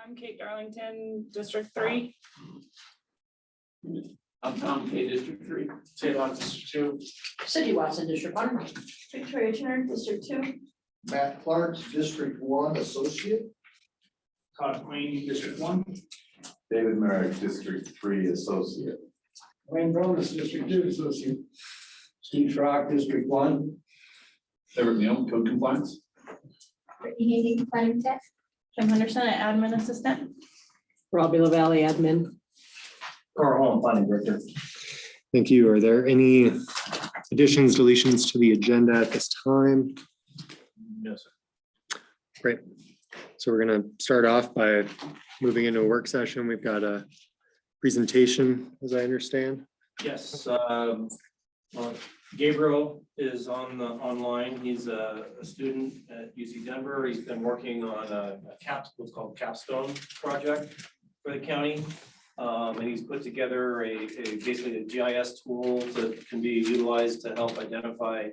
I'm Kate Darlington, District 3. I'm Tom K, District 3. Taylor, District 2. Cindy Watson, District 1. Victoria Turner, District 2. Matt Clark, District 1 Associate. Todd Queen, District 1. David Merrick, District 3 Associate. Wayne Bronis, District 2 Associate. Steve Schrock, District 1. Eric Neal, Code Compliance. Brittany Hayden, Planning Tech. Jim Henderson, Admin Assistant. Robbie LaValle, Admin. Carl Holm, Planning Director. Thank you. Are there any additions, deletions to the agenda at this time? No, sir. Great. So we're going to start off by moving into a work session. We've got a presentation, as I understand. Yes, Gabriel is online. He's a student at UC Denver. He's been working on what's called capstone project for the county. And he's put together basically a GIS tool that can be utilized to help identify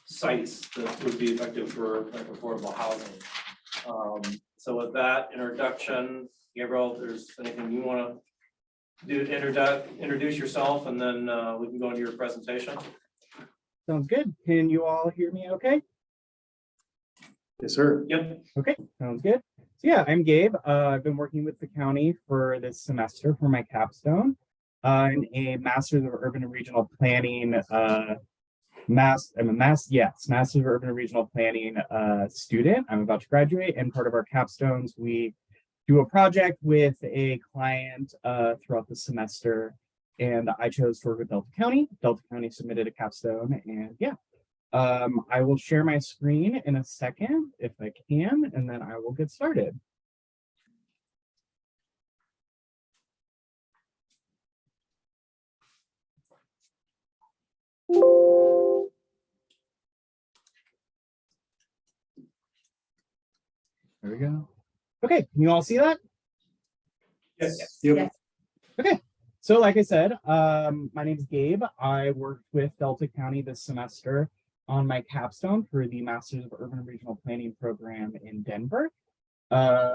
sites that would be effective for like affordable housing. So with that introduction, Gabriel, if there's anything you want to do, introduce yourself, and then we can go into your presentation. Sounds good. Can you all hear me okay? Yes, sir. Yep. Okay, sounds good. So yeah, I'm Gabe. I've been working with the county for this semester for my capstone. I'm a Master's of Urban and Regional Planning Master's of Urban and Regional Planning student. I'm about to graduate, and part of our capstones, we do a project with a client throughout the semester, and I chose to work with Delta County. Delta County submitted a capstone, and yeah. I will share my screen in a second if I can, and then I will get started. There we go. Okay, can you all see that? Yes. Yep. Okay, so like I said, my name is Gabe. I worked with Delta County this semester on my capstone for the Masters of Urban and Regional Planning program in Denver.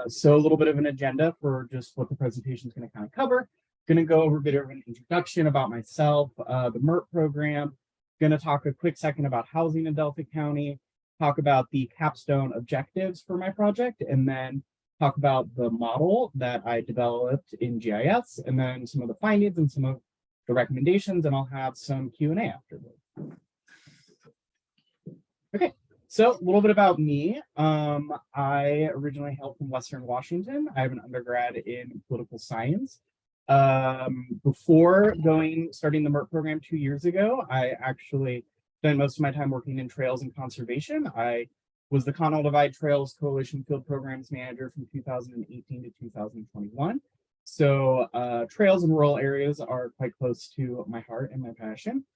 So a little bit of an agenda for just what the presentation is going to kind of cover. Going to go over a bit of an introduction about myself, the MERT program. Going to talk a quick second about housing in Delta County, talk about the capstone objectives for my project, and then talk about the model that I developed in GIS, and then some of the findings and some of the recommendations, and I'll have some Q&A afterwards. Okay, so a little bit about me. I originally hail from Western Washington. I have an undergrad in political science. Before starting the MERT program 2 years ago, I actually spent most of my time working in trails and conservation. I was the Connell Divide Trails Coalition Field Programs Manager from 2018 to 2021. So trails in rural areas are quite close to my heart and my passion.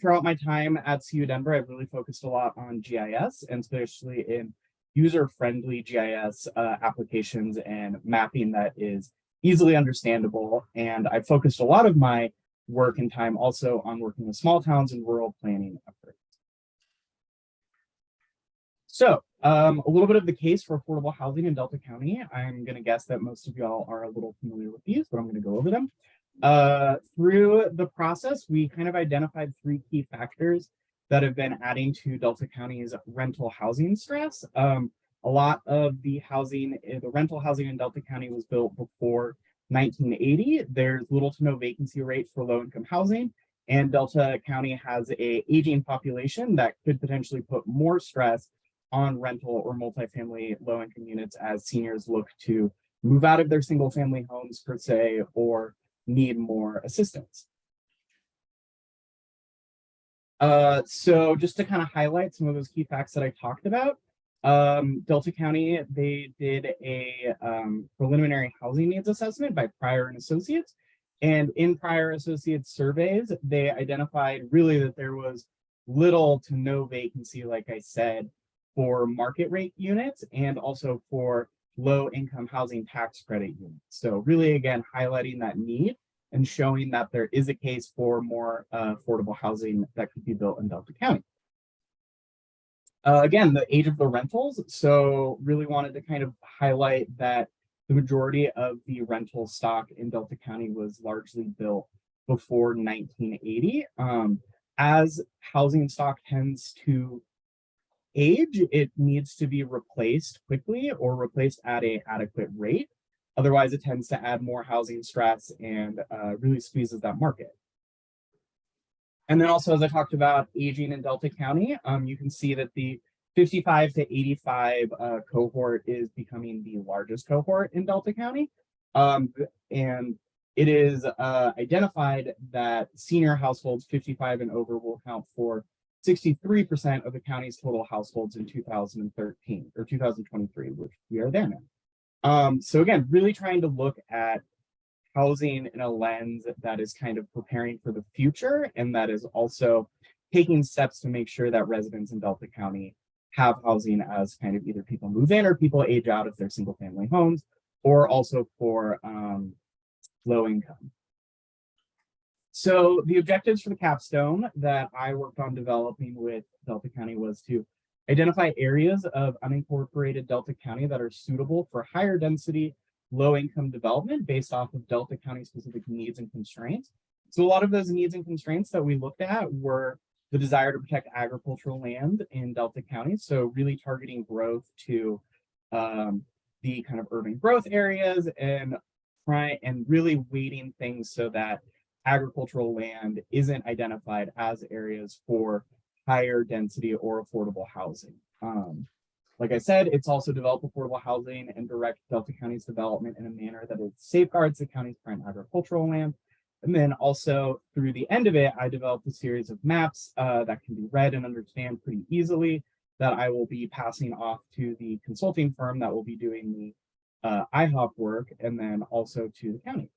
Throughout my time at CU Denver, I've really focused a lot on GIS, and especially in user-friendly GIS applications and mapping that is easily understandable. And I've focused a lot of my work and time also on working with small towns and rural planning efforts. So a little bit of the case for affordable housing in Delta County. I'm going to guess that most of y'all are a little familiar with these, but I'm going to go over them. Through the process, we kind of identified 3 key factors that have been adding to Delta County's rental housing stress. A lot of the rental housing in Delta County was built before 1980. There's little to no vacancy rate for low-income housing, and Delta County has an aging population that could potentially put more stress on rental or multifamily low-income units as seniors look to move out of their single-family homes per se, or need more assistance. So just to kind of highlight some of those key facts that I talked about, Delta County, they did a preliminary housing needs assessment by Pryor and Associates. And in Pryor Associates surveys, they identified really that there was little to no vacancy, like I said, for market rate units and also for low income housing tax credit units. So really, again, highlighting that need and showing that there is a case for more affordable housing that could be built in Delta County. Again, the age of the rentals. So really wanted to kind of highlight that the majority of the rental stock in Delta County was largely built before 1980. As housing stock tends to age, it needs to be replaced quickly or replaced at an adequate rate. Otherwise, it tends to add more housing stress and really squeezes that market. And then also, as I talked about aging in Delta County, you can see that the 55 to 85 cohort is becoming the largest cohort in Delta County. And it is identified that senior households 55 and over will count for 63% of the county's total households in 2013 or 2023, which we are there now. So again, really trying to look at housing in a lens that is kind of preparing for the future, and that is also taking steps to make sure that residents in Delta County have housing as kind of either people move in or people age out of their single family homes, or also for low income. So the objectives for the capstone that I worked on developing with Delta County was to identify areas of unincorporated Delta County that are suitable for higher density, low income development based off of Delta County specific needs and constraints. So a lot of those needs and constraints that we looked at were the desire to protect agricultural land in Delta County. So really targeting growth to the kind of urban growth areas and really weighting things so that agricultural land isn't identified as areas for higher density or affordable housing. Like I said, it's also develop affordable housing and direct Delta County's development in a manner that it safeguards the county's prime agricultural land. And then also through the end of it, I developed a series of maps that can be read and understand pretty easily that I will be passing off to the consulting firm that will be doing the IHOP work, and then also to the county.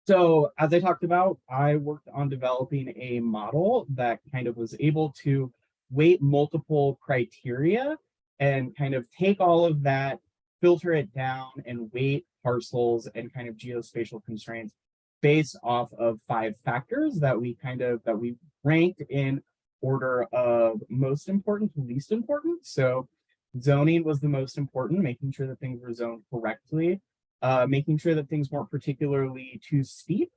So as I talked about, I worked on developing a model that kind of was able to weight multiple criteria and kind of take all of that, filter it down, and weight parcels and kind of geospatial constraints based off of 5 factors that we ranked in order of most important to least important. So zoning was the most important, making sure that things were zoned correctly, making sure that things weren't particularly too steep.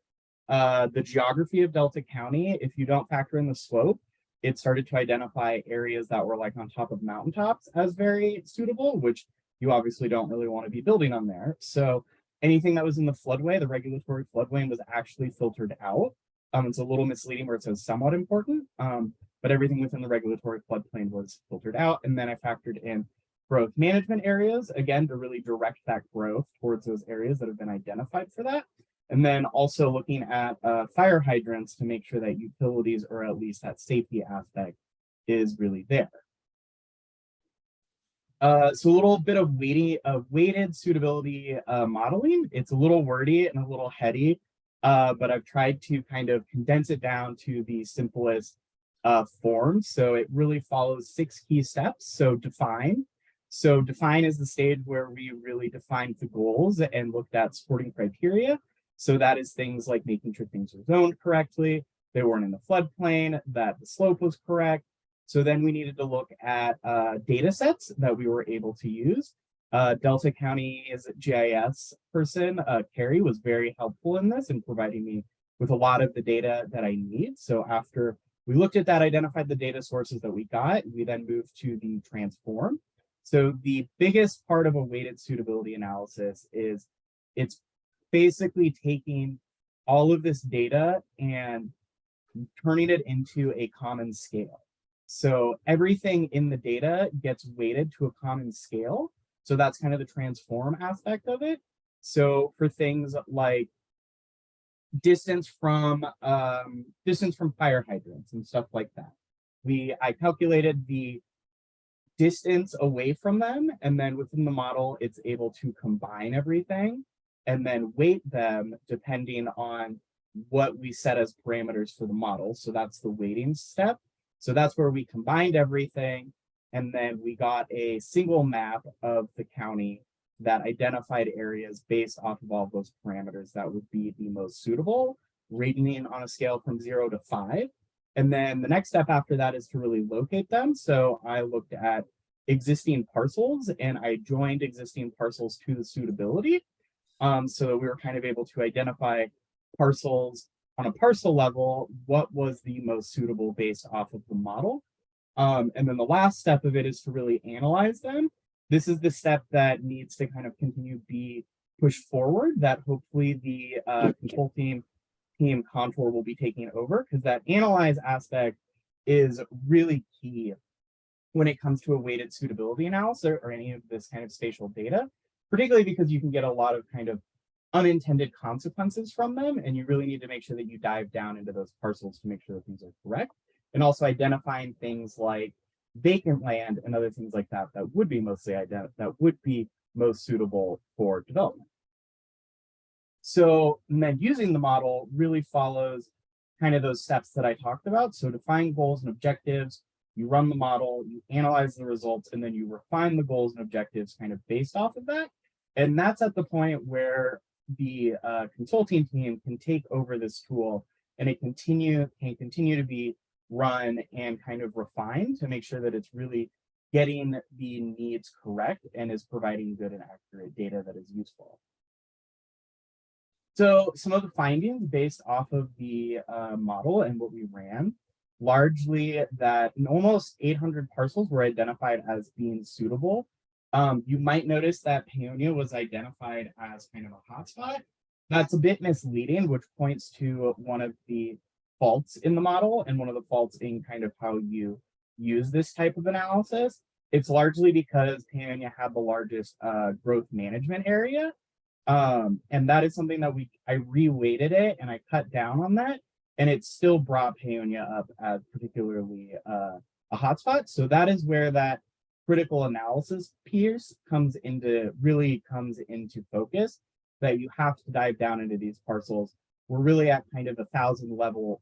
The geography of Delta County, if you don't factor in the slope, it started to identify areas that were like on top of mountaintops as very suitable, which you obviously don't really want to be building on there. So anything that was in the floodway, the regulatory floodway, was actually filtered out. It's a little misleading where it says somewhat important, but everything within the regulatory floodplain was filtered out. And then I factored in growth management areas, again, to really direct that growth towards those areas that have been identified for that. And then also looking at fire hydrants to make sure that utilities, or at least that safety aspect, is really there. So a little bit of weighted suitability modeling. It's a little wordy and a little heady, but I've tried to kind of condense it down to the simplest form. So it really follows 6 key steps. So define. So define is the stage where we really defined the goals and looked at supporting criteria. So that is things like making sure things are zoned correctly, they weren't in the floodplain, that the slope was correct. So then we needed to look at data sets that we were able to use. Delta County's GIS person, Carrie, was very helpful in this and providing me with a lot of the data that I need. So after we looked at that, identified the data sources that we got, we then moved to the transform. So the biggest part of a weighted suitability analysis is it's basically taking all of this data and turning it into a common scale. So everything in the data gets weighted to a common scale. So that's kind of the transform aspect of it. So for things like distance from fire hydrants and stuff like that, I calculated the distance away from them, and then within the model, it's able to combine everything and then weight them depending on what we set as parameters for the model. So that's the weighting step. So that's where we combined everything, and then we got a single map of the county that identified areas based off of all of those parameters that would be the most suitable, rating on a scale from 0 to 5. And then the next step after that is to really locate them. So I looked at existing parcels and I joined existing parcels to the suitability. So we were kind of able to identify parcels on a parcel level, what was the most suitable based off of the model. And then the last step of it is to really analyze them. This is the step that needs to kind of continue be pushed forward, that hopefully the consulting team Contour will be taking over, because that analyze aspect is really key when it comes to a weighted suitability analysis or any of this kind of spatial data, particularly because you can get a lot of kind of unintended consequences from them, and you really need to make sure that you dive down into those parcels to make sure that things are correct, and also identifying things like vacant land and other things like that that would be most suitable for development. So then using the model really follows kind of those steps that I talked about. So define goals and objectives, you run the model, you analyze the results, and then you refine the goals and objectives kind of based off of that. And that's at the point where the consulting team can take over this tool and it can continue to be run and kind of refined to make sure that it's really getting the needs correct and is providing good and accurate data that is useful. So some of the findings based off of the model and what we ran, largely that almost 800 parcels were identified as being suitable. You might notice that Paonia was identified as kind of a hotspot. That's a bit misleading, which points to one of the faults in the model and one of the faults in kind of how you use this type of analysis. It's largely because Paonia had the largest growth management area. And that is something that I reweighted it and I cut down on that, and it still brought Paonia up as particularly a hotspot. So that is where that critical analysis piece really comes into focus, that you have to dive down into these parcels. We're really at kind of 1,000 level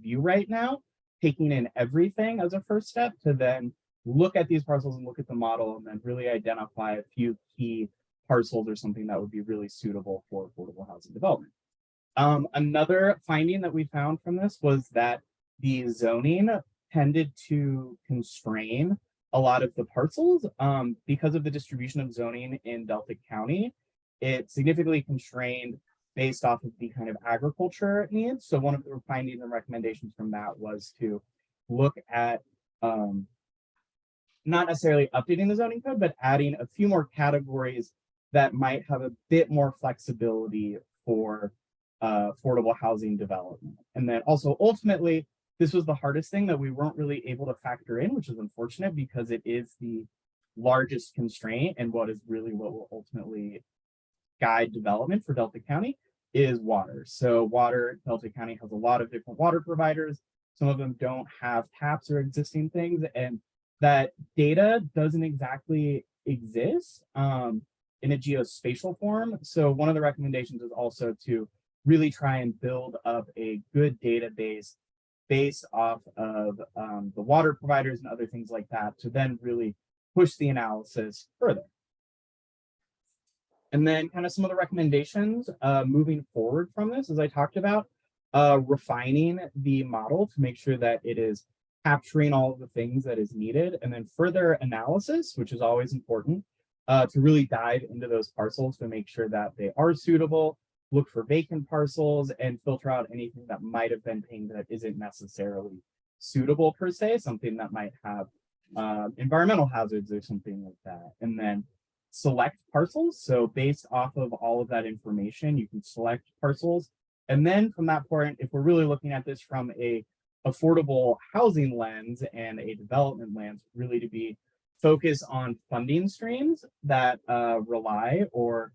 view right now, taking in everything as a first step to then look at these parcels and look at the model and then really identify a few key parcels or something that would be really suitable for affordable housing development. Another finding that we found from this was that the zoning tended to constrain a lot of the parcels because of the distribution of zoning in Delta County. It significantly constrained based off of the kind of agriculture needs. So one of the findings and recommendations from that was to look at not necessarily updating the zoning code, but adding a few more categories that might have a bit more flexibility for affordable housing development. And then also ultimately, this was the hardest thing that we weren't really able to factor in, which is unfortunate because it is the largest constraint and what will ultimately guide development for Delta County is water. So Delta County has a lot of different water providers. Some of them don't have taps or existing things, and that data doesn't exactly exist in a geospatial form. So one of the recommendations is also to really try and build up a good database based off of the water providers and other things like that to then really push the analysis further. And then kind of some of the recommendations moving forward from this, as I talked about, refining the model to make sure that it is capturing all of the things that is needed, and then further analysis, which is always important, to really dive into those parcels to make sure that they are suitable, look for vacant parcels, and filter out anything that might have been pinged that isn't necessarily suitable per se, something that might have environmental hazards or something like that. And then select parcels. So based off of all of that information, you can select parcels. And then from that point, if we're really looking at this from a affordable housing lens and a development lens, really to be focused on funding streams that rely or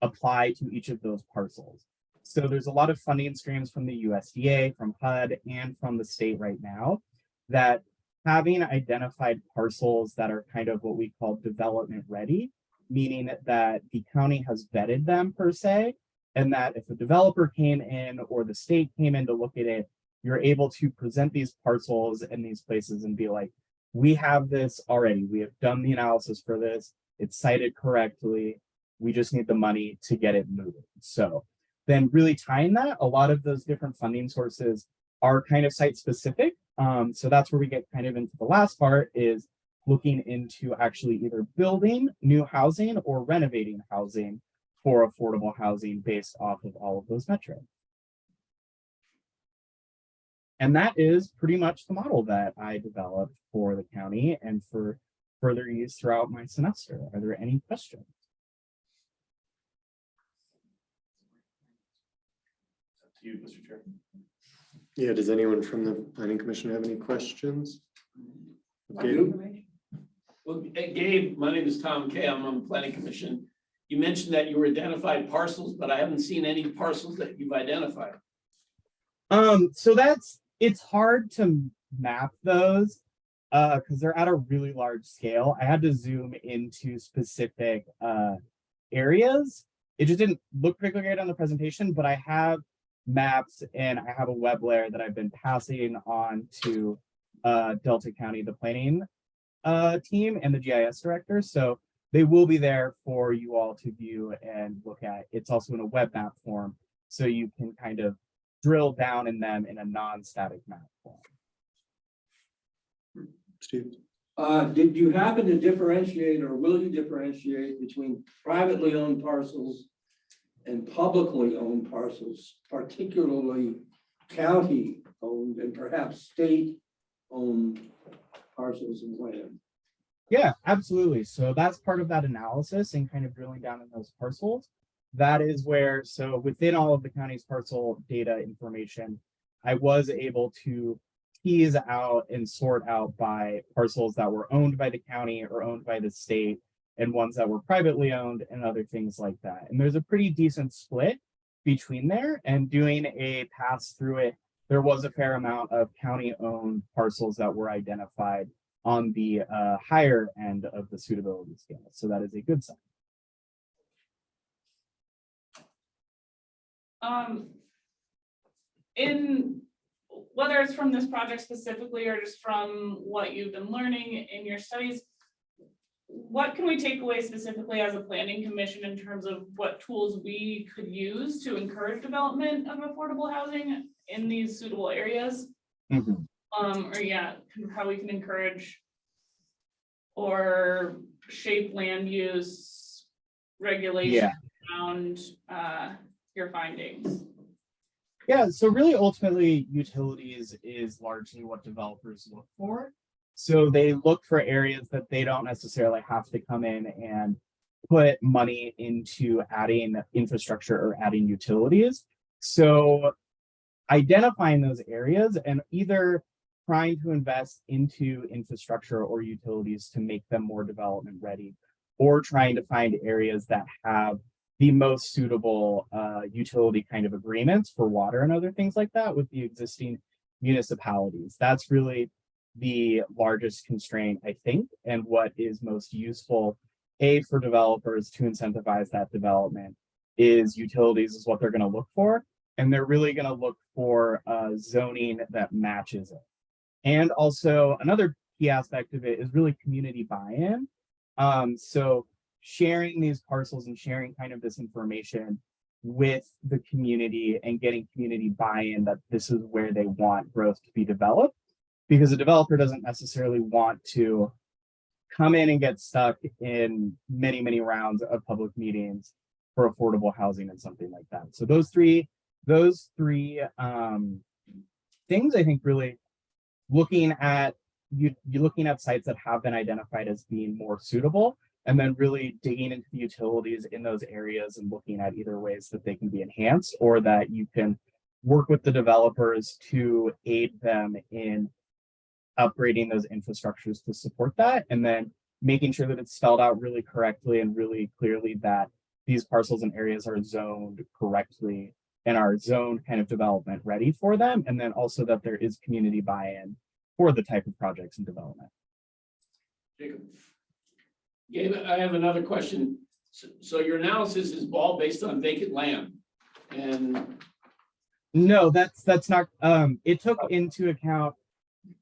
apply to each of those parcels. So there's a lot of funding streams from the USDA, from HUD, and from the state right now that having identified parcels that are kind of what we call development ready, meaning that the county has vetted them per se, and that if a developer came in or the state came in to look at it, you're able to present these parcels in these places and be like, we have this already. We have done the analysis for this. It's cited correctly. We just need the money to get it moving. So then really tying that, a lot of those different funding sources are kind of site specific. So that's where we get kind of into the last part, is looking into actually either building new housing or renovating housing for affordable housing based off of all of those metrics. And that is pretty much the model that I developed for the county and for further use throughout my semester. Are there any questions? Up to you, Mr. Chair. Yeah, does anyone from the planning commission have any questions? I Gabe? do. Well, Gabe, my name is Tom Kay. I'm on the planning commission. You mentioned that you identified parcels, but I haven't seen any parcels that you've identified. So it's hard to map those because they're at a really large scale. I had to zoom into specific areas. It just didn't look particularly great on the presentation, but I have maps and I have a web layer that I've been passing on to Delta County, the planning team and the GIS director. So they will be there for you all to view and look at. It's also in a web map form, so you can kind of drill down in them in a non-static map form. Steve? Did you happen to differentiate, or will you differentiate between privately owned parcels and publicly owned parcels, particularly county owned and perhaps state owned parcels and land? Yeah, absolutely. So that's part of that analysis and kind of drilling down in those parcels. That is where, so within all of the county's parcel data information, I was able to tease out and sort out by parcels that were owned by the county or owned by the state, and ones that were privately owned and other things like that. And there's a pretty decent split between there, and doing a pass through it, there was a fair amount of county owned parcels that were identified on the higher end of the suitability scale. So that is a good sign. In whether it's from this project specifically or just from what you've been learning in your studies, what can we take away specifically as a planning commission in terms of what tools we could use to encourage development of affordable housing in these suitable areas? Mhm. Or yeah, how we can encourage or shape land use regulation around your findings. Yeah, so really ultimately utilities is largely what developers look for. So they look for areas that they don't necessarily have to come in and put money into adding infrastructure or adding utilities. So identifying those areas and either trying to invest into infrastructure or utilities to make them more development ready, or trying to find areas that have the most suitable utility kind of agreements for water and other things like that with the existing municipalities. That's really the largest constraint, I think, and what is most useful, A, for developers to incentivize that development is utilities is what they're going to look for. And they're really going to look for zoning that matches it. And also another key aspect of it is really community buy-in. So sharing these parcels and sharing kind of this information with the community and getting community buy-in that this is where they want growth to be developed, because a developer doesn't necessarily want to come in and get stuck in many rounds of public meetings for affordable housing and something like that. So those three things, I think, really looking at looking at sites that have been identified as being more suitable, and then really digging into the utilities in those areas and looking at either ways that they can be enhanced or that you can work with the developers to aid them in upgrading those infrastructures to support that, and then making sure that it's spelled out really correctly and really clearly that these parcels and areas are zoned correctly and are zoned kind of development ready for them, and then also that there is community buy-in for the type of projects and development. Jacob. Gabe, I have another question. So your analysis is all based on vacant land, and No, that's not, it took into account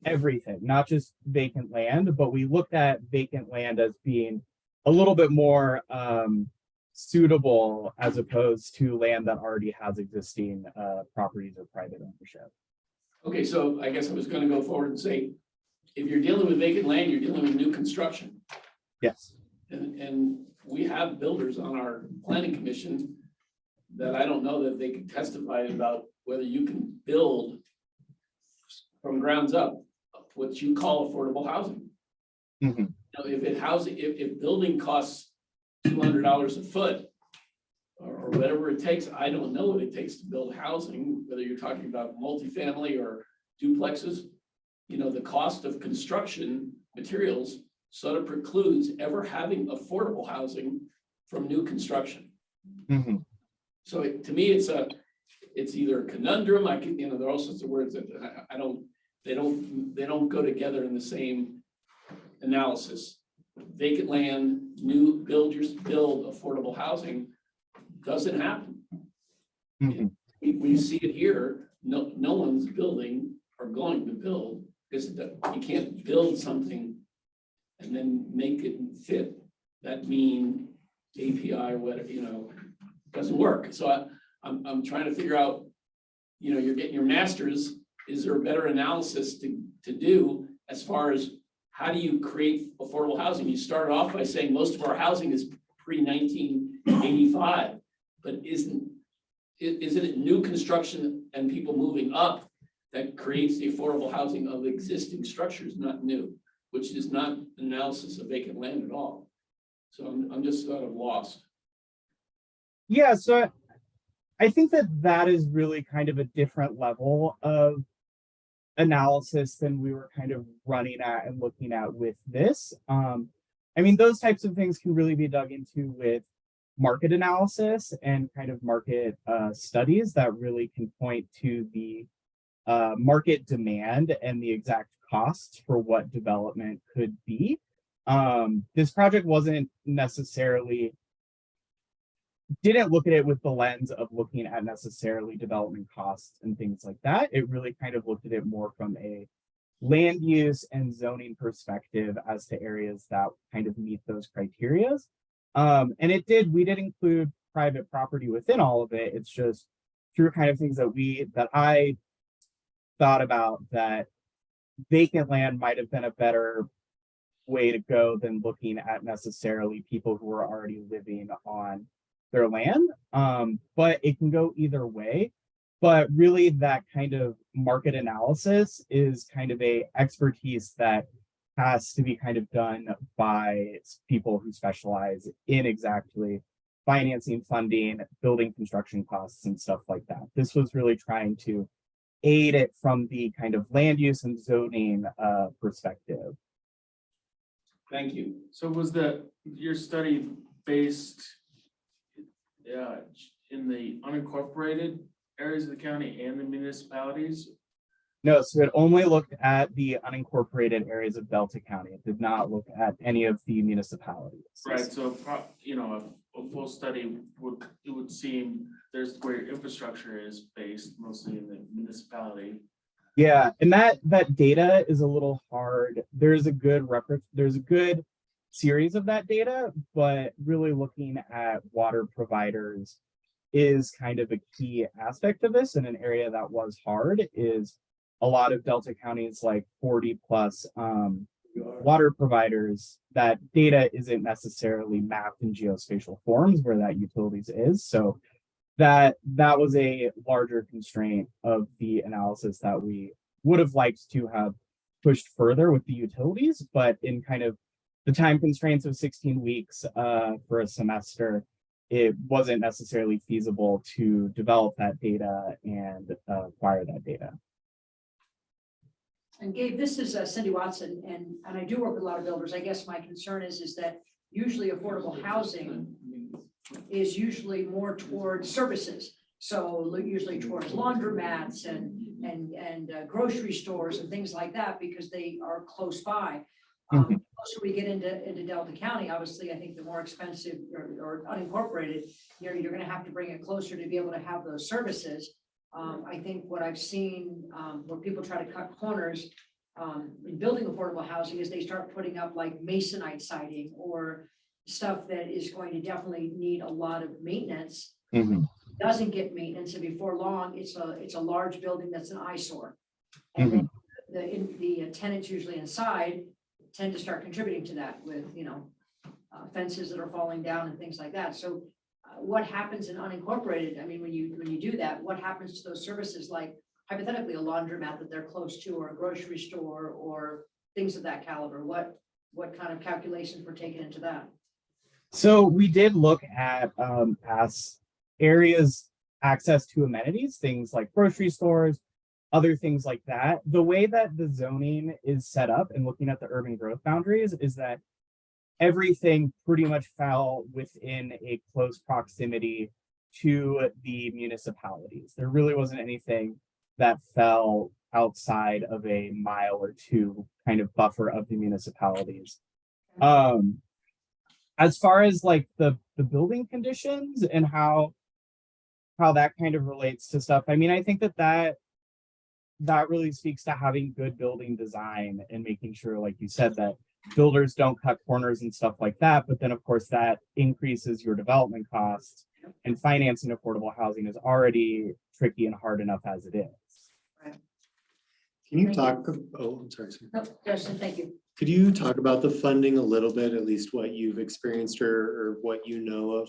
everything, not just vacant land, but we looked at vacant land as being a little bit more suitable as opposed to land that already has existing properties or private ownership. Okay, so I guess I was gonna go forward and say, if you're dealing with vacant land, you're dealing with new construction. Yes. And we have builders on our planning commission that I don't know that they can testify about whether you can build from grounds up, what you call affordable housing. Mhm. Now, if building costs $200 a foot, or whatever it takes, I don't know what it takes to build housing, whether you're talking about multifamily or duplexes. You know, the cost of construction materials sort of precludes ever having affordable housing from new construction. Mhm. So to me, it's either a conundrum, there are all sorts of words that they don't go together in the same analysis. Vacant land, build affordable housing doesn't happen. Mhm. We see it here, no one's building or going to build, because you can't build something and then make it fit that mean API or whatever, doesn't work. So I'm trying to figure out, you're getting your master's, is there a better analysis to do as far as how do you create affordable housing? You started off by saying most of our housing is pre-1985, but isn't it new construction and people moving up that creates the affordable housing of existing structures, not new, which is not analysis of vacant land at all. So I'm just sort of lost. Yeah, so I think that is really kind of a different level of analysis than we were kind of running at and looking at with this. I mean, those types of things can really be dug into with market analysis and kind of market studies that really can point to the market demand and the exact costs for what development could be. This project didn't look at it with the lens of looking at necessarily development costs and things like that. It really kind of looked at it more from a land use and zoning perspective as to areas that kind of meet those criteria. And we did include private property within all of it. It's just through kind of things that I thought about, that vacant land might have been a better way to go than looking at necessarily people who are already living on their land. But it can go either way. But really that kind of market analysis is kind of a expertise that has to be kind of done by people who specialize in exactly financing, funding, building construction costs and stuff like that. This was really trying to aid it from the kind of land use and zoning perspective. Thank you. So was your study based in the unincorporated areas of the county and the municipalities? No, so it only looked at the unincorporated areas of Delta County. It did not look at any of the municipalities. Right, so, a full study would seem there's where your infrastructure is based, mostly in the municipality. Yeah, and that data is a little hard. There's a good series of that data, but really looking at water providers is kind of a key aspect of this. And an area that was hard is a lot of Delta counties, like 40 plus water providers, that data isn't necessarily mapped in geospatial forms where that utilities is. So that was a larger constraint of the analysis that we would have liked to have pushed further with the utilities, but in kind of the time constraints of 16 weeks for a semester, it wasn't necessarily feasible to develop that data and acquire that data. And Gabe, this is Cindy Watson, and I do work with a lot of builders. I guess my concern is that usually affordable housing is usually more towards services. So usually towards laundromats and grocery stores and things like that, because they are close by. The closer we get into Delta County, obviously, I think the more expensive or unincorporated, you're going to have to bring it closer to be able to have those services. I think what I've seen where people try to cut corners in building affordable housing is they start putting up like masonite siding or stuff that is going to definitely need a lot of maintenance. Doesn't get maintenance, and before long, it's a large building that's an eyesore. And then the tenants usually inside tend to start contributing to that with, fences that are falling down and things like that. So what happens in unincorporated? I mean, when you do that, what happens to those services like hypothetically a laundromat that they're close to, or a grocery store, or things of that caliber? What kind of calculations were taken into that? So we did look at as areas access to amenities, things like grocery stores, other things like that. The way that the zoning is set up and looking at the urban growth boundaries is that everything pretty much fell within a close proximity to the municipalities. There really wasn't anything that fell outside of a mile or two kind of buffer of the municipalities. As far as like the building conditions and how that kind of relates to stuff, I mean, I think that really speaks to having good building design and making sure, like you said, that builders don't cut corners and stuff like that. But then, of course, that increases your development costs, and financing affordable housing is already tricky and hard enough as it is. Can you Thank talk, oh, I'm sorry. No, Justin, thank you. Could you talk about the funding a little bit, at least what you've experienced or what you know of?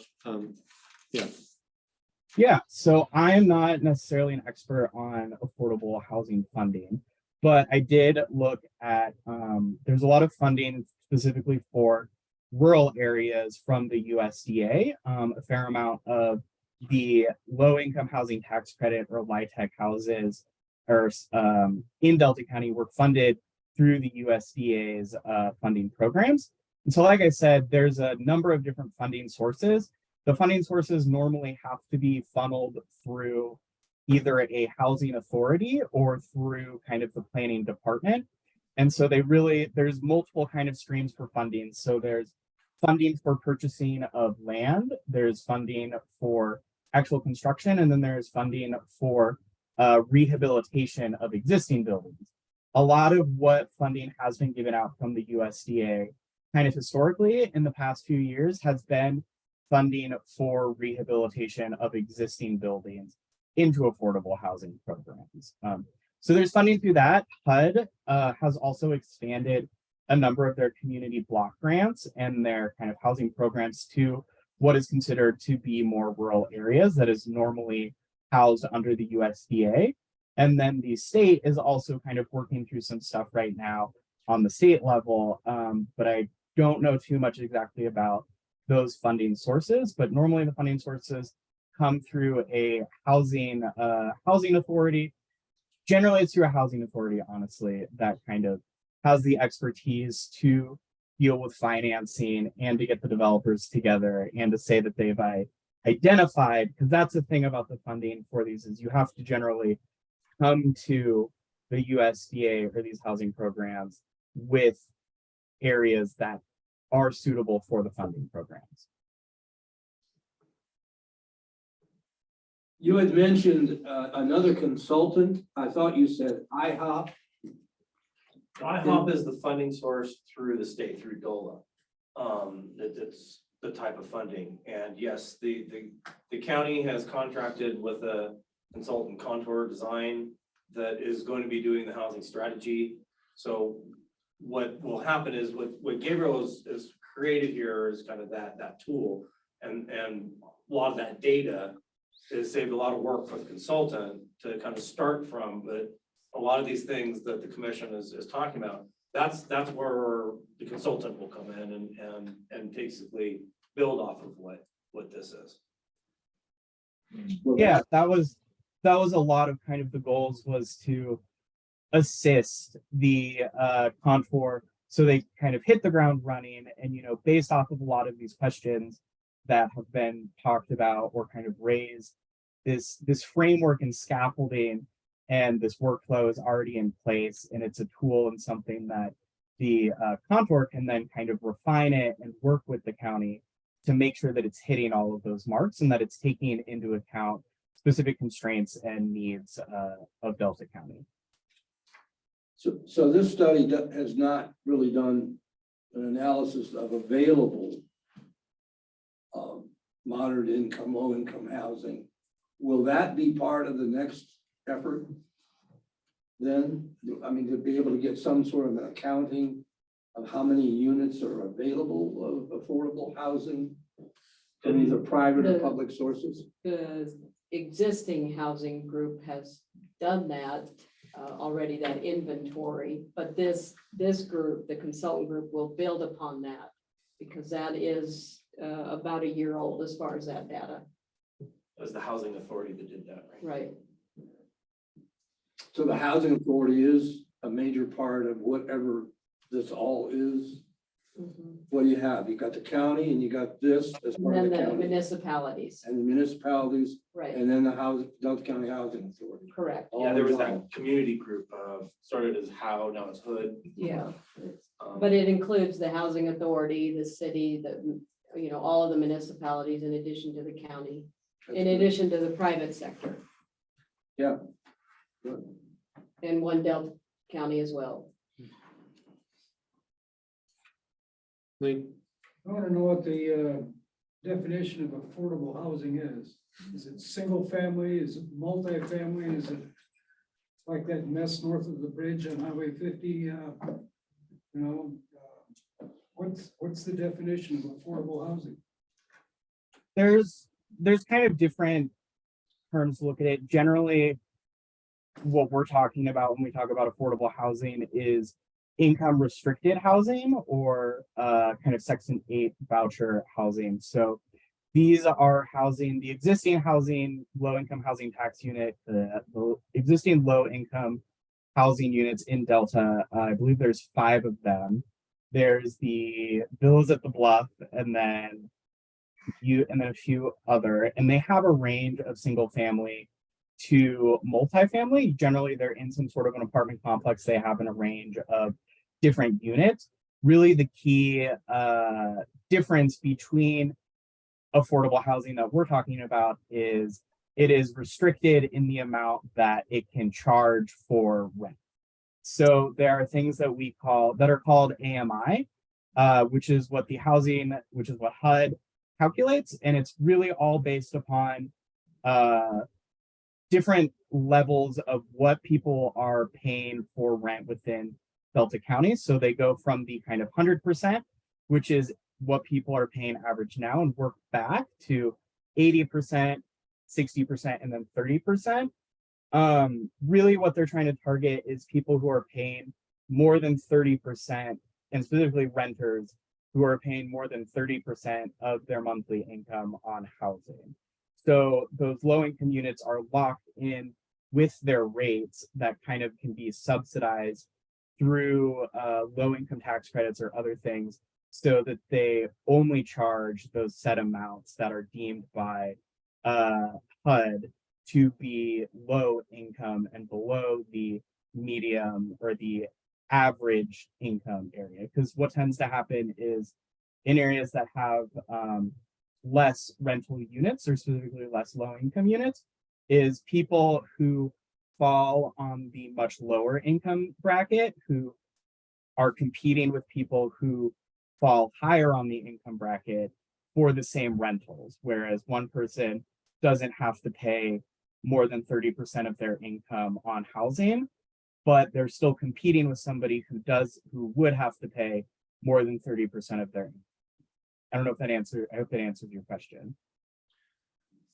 Yeah, so I am not necessarily an expert on affordable housing funding, but I did look at, there's a lot of funding specifically for rural areas from the USDA. A fair amount of the low income housing tax credit, or LIHTC houses, or in Delta County were funded through the USDA's funding programs. And so, like I said, there's a number of different funding sources. The funding sources normally have to be funneled through either a housing authority or through kind of the planning department. And so there's multiple kind of streams for funding. So there's funding for purchasing of land, there's funding for actual construction, and then there's funding for rehabilitation of existing buildings. A lot of what funding has been given out from the USDA kind of historically in the past few years has been funding for rehabilitation of existing buildings into affordable housing programs. So there's funding through that. HUD has also expanded a number of their community block grants and their kind of housing programs to what is considered to be more rural areas that is normally housed under the USDA. And then the state is also kind of working through some stuff right now on the state level, but I don't know too much exactly about those funding sources. But normally the funding sources come through a housing authority. Generally, it's through a housing authority, honestly, that kind of has the expertise to deal with financing and to get the developers together and to say that they've identified, because that's the thing about the funding for these is you have to generally come to the USDA or these housing programs with areas that are suitable for the funding programs. You had mentioned another consultant. I thought you said IHOP. IHOP is the funding source through the state, through DOLA. It's the type of funding. And yes, the county has contracted with a consultant, Contour Design, that is going to be doing the housing strategy. So what will happen is what Gabriel is created here is kind of that tool, and a lot of that data is saved a lot of work for the consultant to kind of start from. But a lot of these things that the commission is talking about, that's where the consultant will come in and basically build off of what this is. Yeah, that was a lot of kind of the goals, was to assist the Contour so they kind of hit the ground running. And, you know, based off of a lot of these questions that have been talked about or kind of raised, this framework and scaffolding and this workflow is already in place, and it's a tool and something that the Contour can then kind of refine it and work with the county to make sure that it's hitting all of those marks and that it's taking into account specific constraints and needs of Delta County. So this study has not really done an analysis of available moderate income, low income housing. Will that be part of the next effort? then? I mean, to be able to get some sort of an accounting of how many units are available of affordable housing from either private or public sources? The existing housing group has done that already, that inventory, but this group, the consultant group, will build upon that because that is about a year old as far as that data, It was the housing authority that did that, right? right? So the housing authority is a major part of whatever this all is. Mhm. What do you have? You got the county and you got this as And part of then the the county. municipalities, And the municipalities, right, and then the housing, Delta County Housing Authority. correct, Yeah, there was All involved. that community group, started as How, now it's Hood. yeah. Um, But it includes the housing authority, the city, all of the municipalities in addition to the county, in addition to the private sector. Yeah. Good. And one Delta County as well. Lee? I want to know what the definition of affordable housing is. Is it single family? Is it multifamily? Is it like that mess north of the bridge on Highway 50? What's the definition of affordable housing? There's kind of different terms to look at it. Generally, what we're talking about when we talk about affordable housing is income restricted housing or kind of Section 8 voucher housing. So these are housing, the existing housing, low income housing tax unit, the existing low income housing units in Delta. I believe there's 5 of them. There's the Villas at the Bluff, and then a few other, and they have a range of single family to multifamily. Generally, they're in some sort of an apartment complex. They have in a range of different units. Really, the key difference between affordable housing that we're talking about is it is restricted in the amount that it can charge for rent. So there are things that are called AMI, which is what HUD calculates, and it's really all based upon different levels of what people are paying for rent within Delta County. So they go from the kind of 100%, which is what people are paying average now, and work back to 80%, 60%, and then 30%. Really what they're trying to target is people who are paying more than 30%, and specifically renters who are paying more than 30% of their monthly income on housing. So those low income units are locked in with their rates that kind of can be subsidized through low income tax credits or other things, so that they only charge those set amounts that are deemed by HUD to be low income and below the medium or the average income area. Because what tends to happen is in areas that have less rental units, or specifically less low income units, is people who fall on the much lower income bracket who are competing with people who fall higher on the income bracket for the same rentals, whereas one person doesn't have to pay more than 30% of their income on housing, but they're still competing with somebody who would have to pay more than 30% of their income. I hope that answers your question.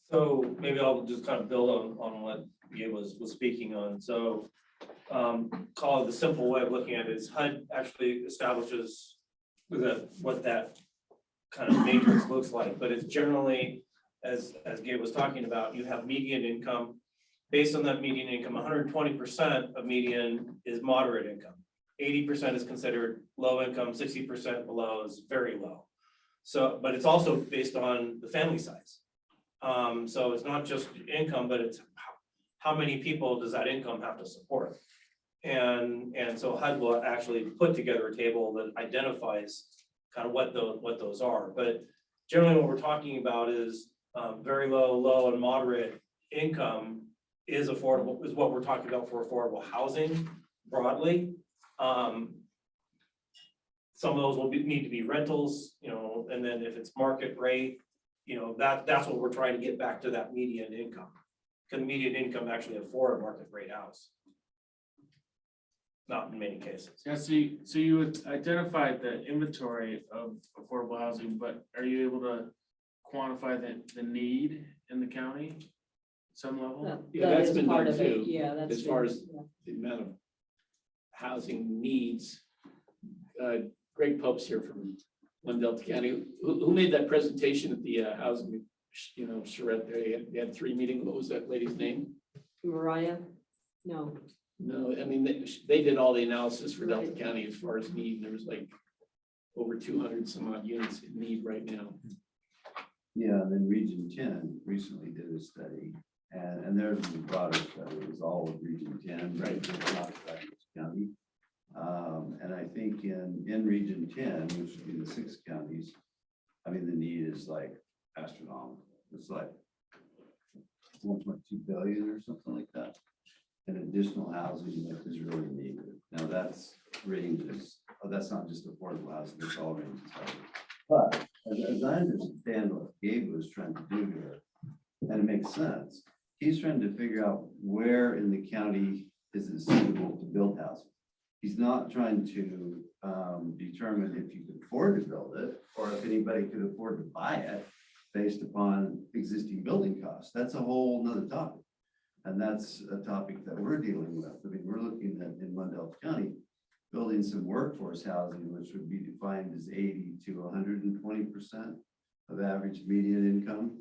So maybe I'll just kind of build on what Gabe was speaking on. So call it the simple way of looking at it is HUD actually establishes what that kind of matrix looks like, but it's generally, as Gabe was talking about, you have median income. Based on that median income, 120% of median is moderate income. 80% is considered low income, 60% below is very low. So, but it's also based on the family size. So it's not just income, but it's how many people does that income have to support? And so HUD will actually put together a table that identifies kind of what those are. But generally what we're talking about is very low, and moderate income is affordable, is what we're talking about for affordable housing broadly. Some of those will need to be rentals, and then if it's market rate, that's what we're trying to get back to, that median income. Can median income actually afford a market rate house? not in many cases. Yeah, so you would identify the inventory of affordable housing, but are you able to quantify the need in the county? Some level? Yeah, That that's is been part done of it. too, Yeah, that's. as far been- as- yeah. the amount of housing needs. Greg Pope's here from One Delta County. Who made that presentation at the housing, charrette? They had 3 meetings. What was that lady's name? Mariah? No. No, I mean, they did all the analysis for Delta Right. County as far as need. There was like over 200 some odd units in need right now. Yeah, and then Region 10 recently did a study, and theirs was a broader study, it was all of Region 10. Right. It's not Douglas County. And I think in Region 10, which would be the 6 counties, I mean, the need is like astronomical. It's like 1.2 billion or something like that. And additional housing that is really needed. Now that's ranges, that's not just affordable housing, it's all ranges. Housing. But as I understand what Gabe was trying to do here, and it makes sense, he's trying to figure out where in the county is it suitable to build housing. He's not trying to determine if you could afford to build it, or if anybody could afford to buy it based upon existing building costs. That's a whole nother topic. And that's a topic that we're dealing with. I mean, we're looking at in Delta County, building some workforce housing, which would be defined as 80 to 120% of average median income.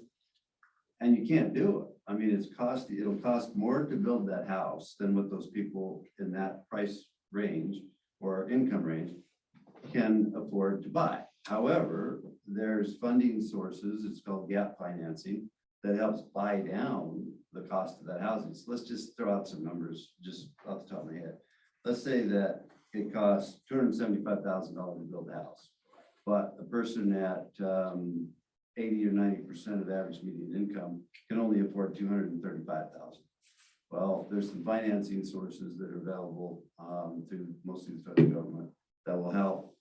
And you can't do it. I mean, it'll cost more to build that house than what those people in that price range or income range can afford to buy. However, there's funding sources, it's called gap financing, that helps buy down the cost of that housing. So let's just throw out some numbers just off the top of my head. Let's say that it costs $275,000 to build a house, but a person at 80 or 90% of the average median income can only afford $235,000. Well, there's some financing sources that are available through mostly the federal government that will help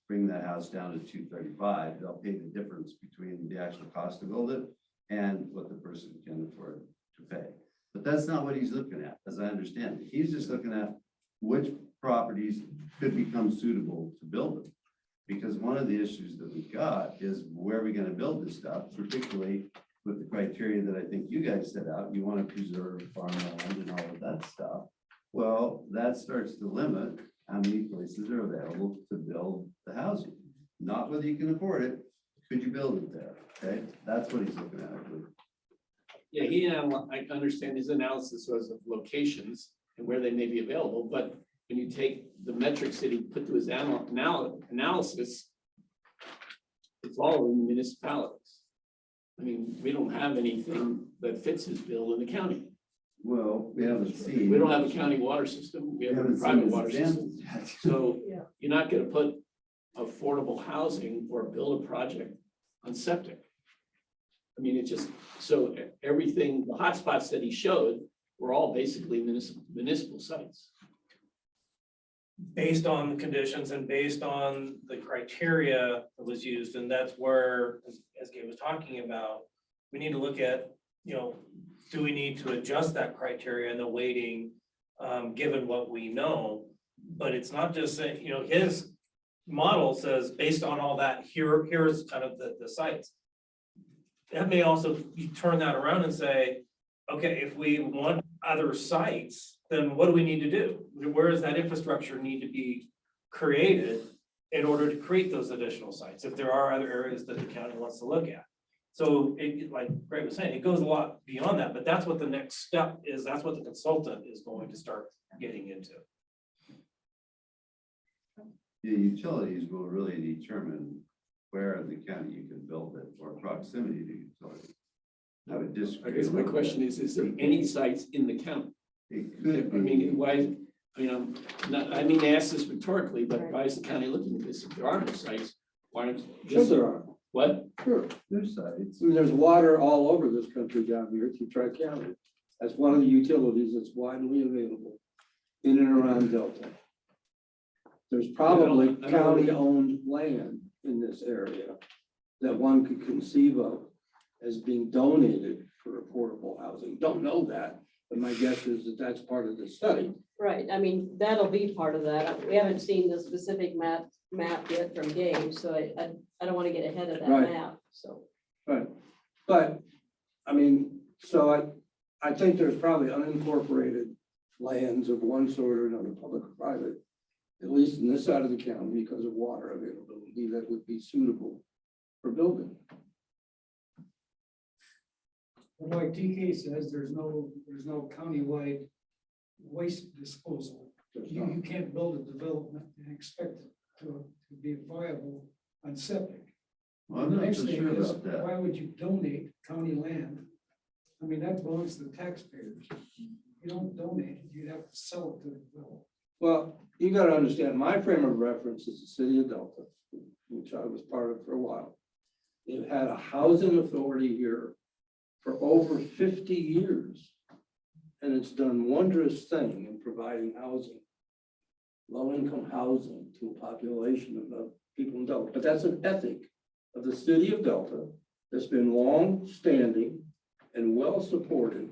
bring that house down to 235. They'll pay the difference between the actual cost to build it and what the person can afford to pay. But that's not what he's looking at, as I understand it. He's just looking at which properties could become suitable to build them. Because one of the issues that we've got is where are we going to build this stuff, particularly with the criteria that I think you guys set out. You want to preserve farmland and all of that stuff. Well, that starts to limit how many places are available to build the housing. Not whether you can afford it, could you build it there? Okay, that's what he's looking at, I believe. Yeah, I understand his analysis was of locations and where they may be available, but when you take the metrics that he put to his analysis, it's all in the municipalities. I mean, we don't have anything that fits his bill in the county. Well, we haven't seen. We don't have a county water system. We have a haven't seen private his water system. examples yet. So Yeah. you're not gonna put affordable housing or build a project on septic. I mean, it just, so everything, the hotspots that he showed were all basically municipal sites. Based on the conditions and based on the criteria that was used, and that's where, as Gabe was talking about, we need to look at, do we need to adjust that criteria and the weighting, given what we know? But it's not just saying, his model says, based on all that, here's kind of the sites. That may also, you turn that around and say, okay, if we want other sites, then what do we need to do? Where does that infrastructure need to be created in order to create those additional sites? If there are other areas that the county wants to look at. So it, like Greg was saying, it goes a lot beyond that, but that's what the next step is. That's what the consultant is going to start getting into. The utilities will really determine where in the county you can build it or proximity to utilities. I would I disagree. guess my question is there any sites in the county? It I could be. mean, why, I'm not, I mean to ask this rhetorically, but why is the county looking at this? If there are no sites, why aren't? Sure there are. What? Sure. There's sites. I mean, there's water all over this country down here through Tri-County. That's one of the utilities that's widely available in and around Delta. There's probably I don't- county-owned land in this area that one could conceive of as being donated for affordable housing. Don't know that, But my guess is that that's part of the study. Right, I mean, that'll be part of that. We haven't seen the specific map yet from Gabe, so I don't want to get ahead of that Right. map, so. Right, but, I mean, so I think there's probably unincorporated lands of one sort or another, public or private, at least in this side of the county, because of water availability, that would be suitable for building. But like TK says, there's no countywide waste disposal. There's You not. can't build a development and expect it to be viable on septic. Well, I'm not Next so thing sure is, about that. why would you donate county land? I mean, that belongs to the taxpayers. You don't donate it, you'd have to sell it to the developer. Well, you gotta understand, my frame of reference is the city of Delta, which I was part of for a while. They've had a housing authority here for over 50 years. And it's done wondrous thing in providing housing, low-income housing to a population of people in Delta. But that's an ethic of the city of Delta that's been long-standing and well-supported.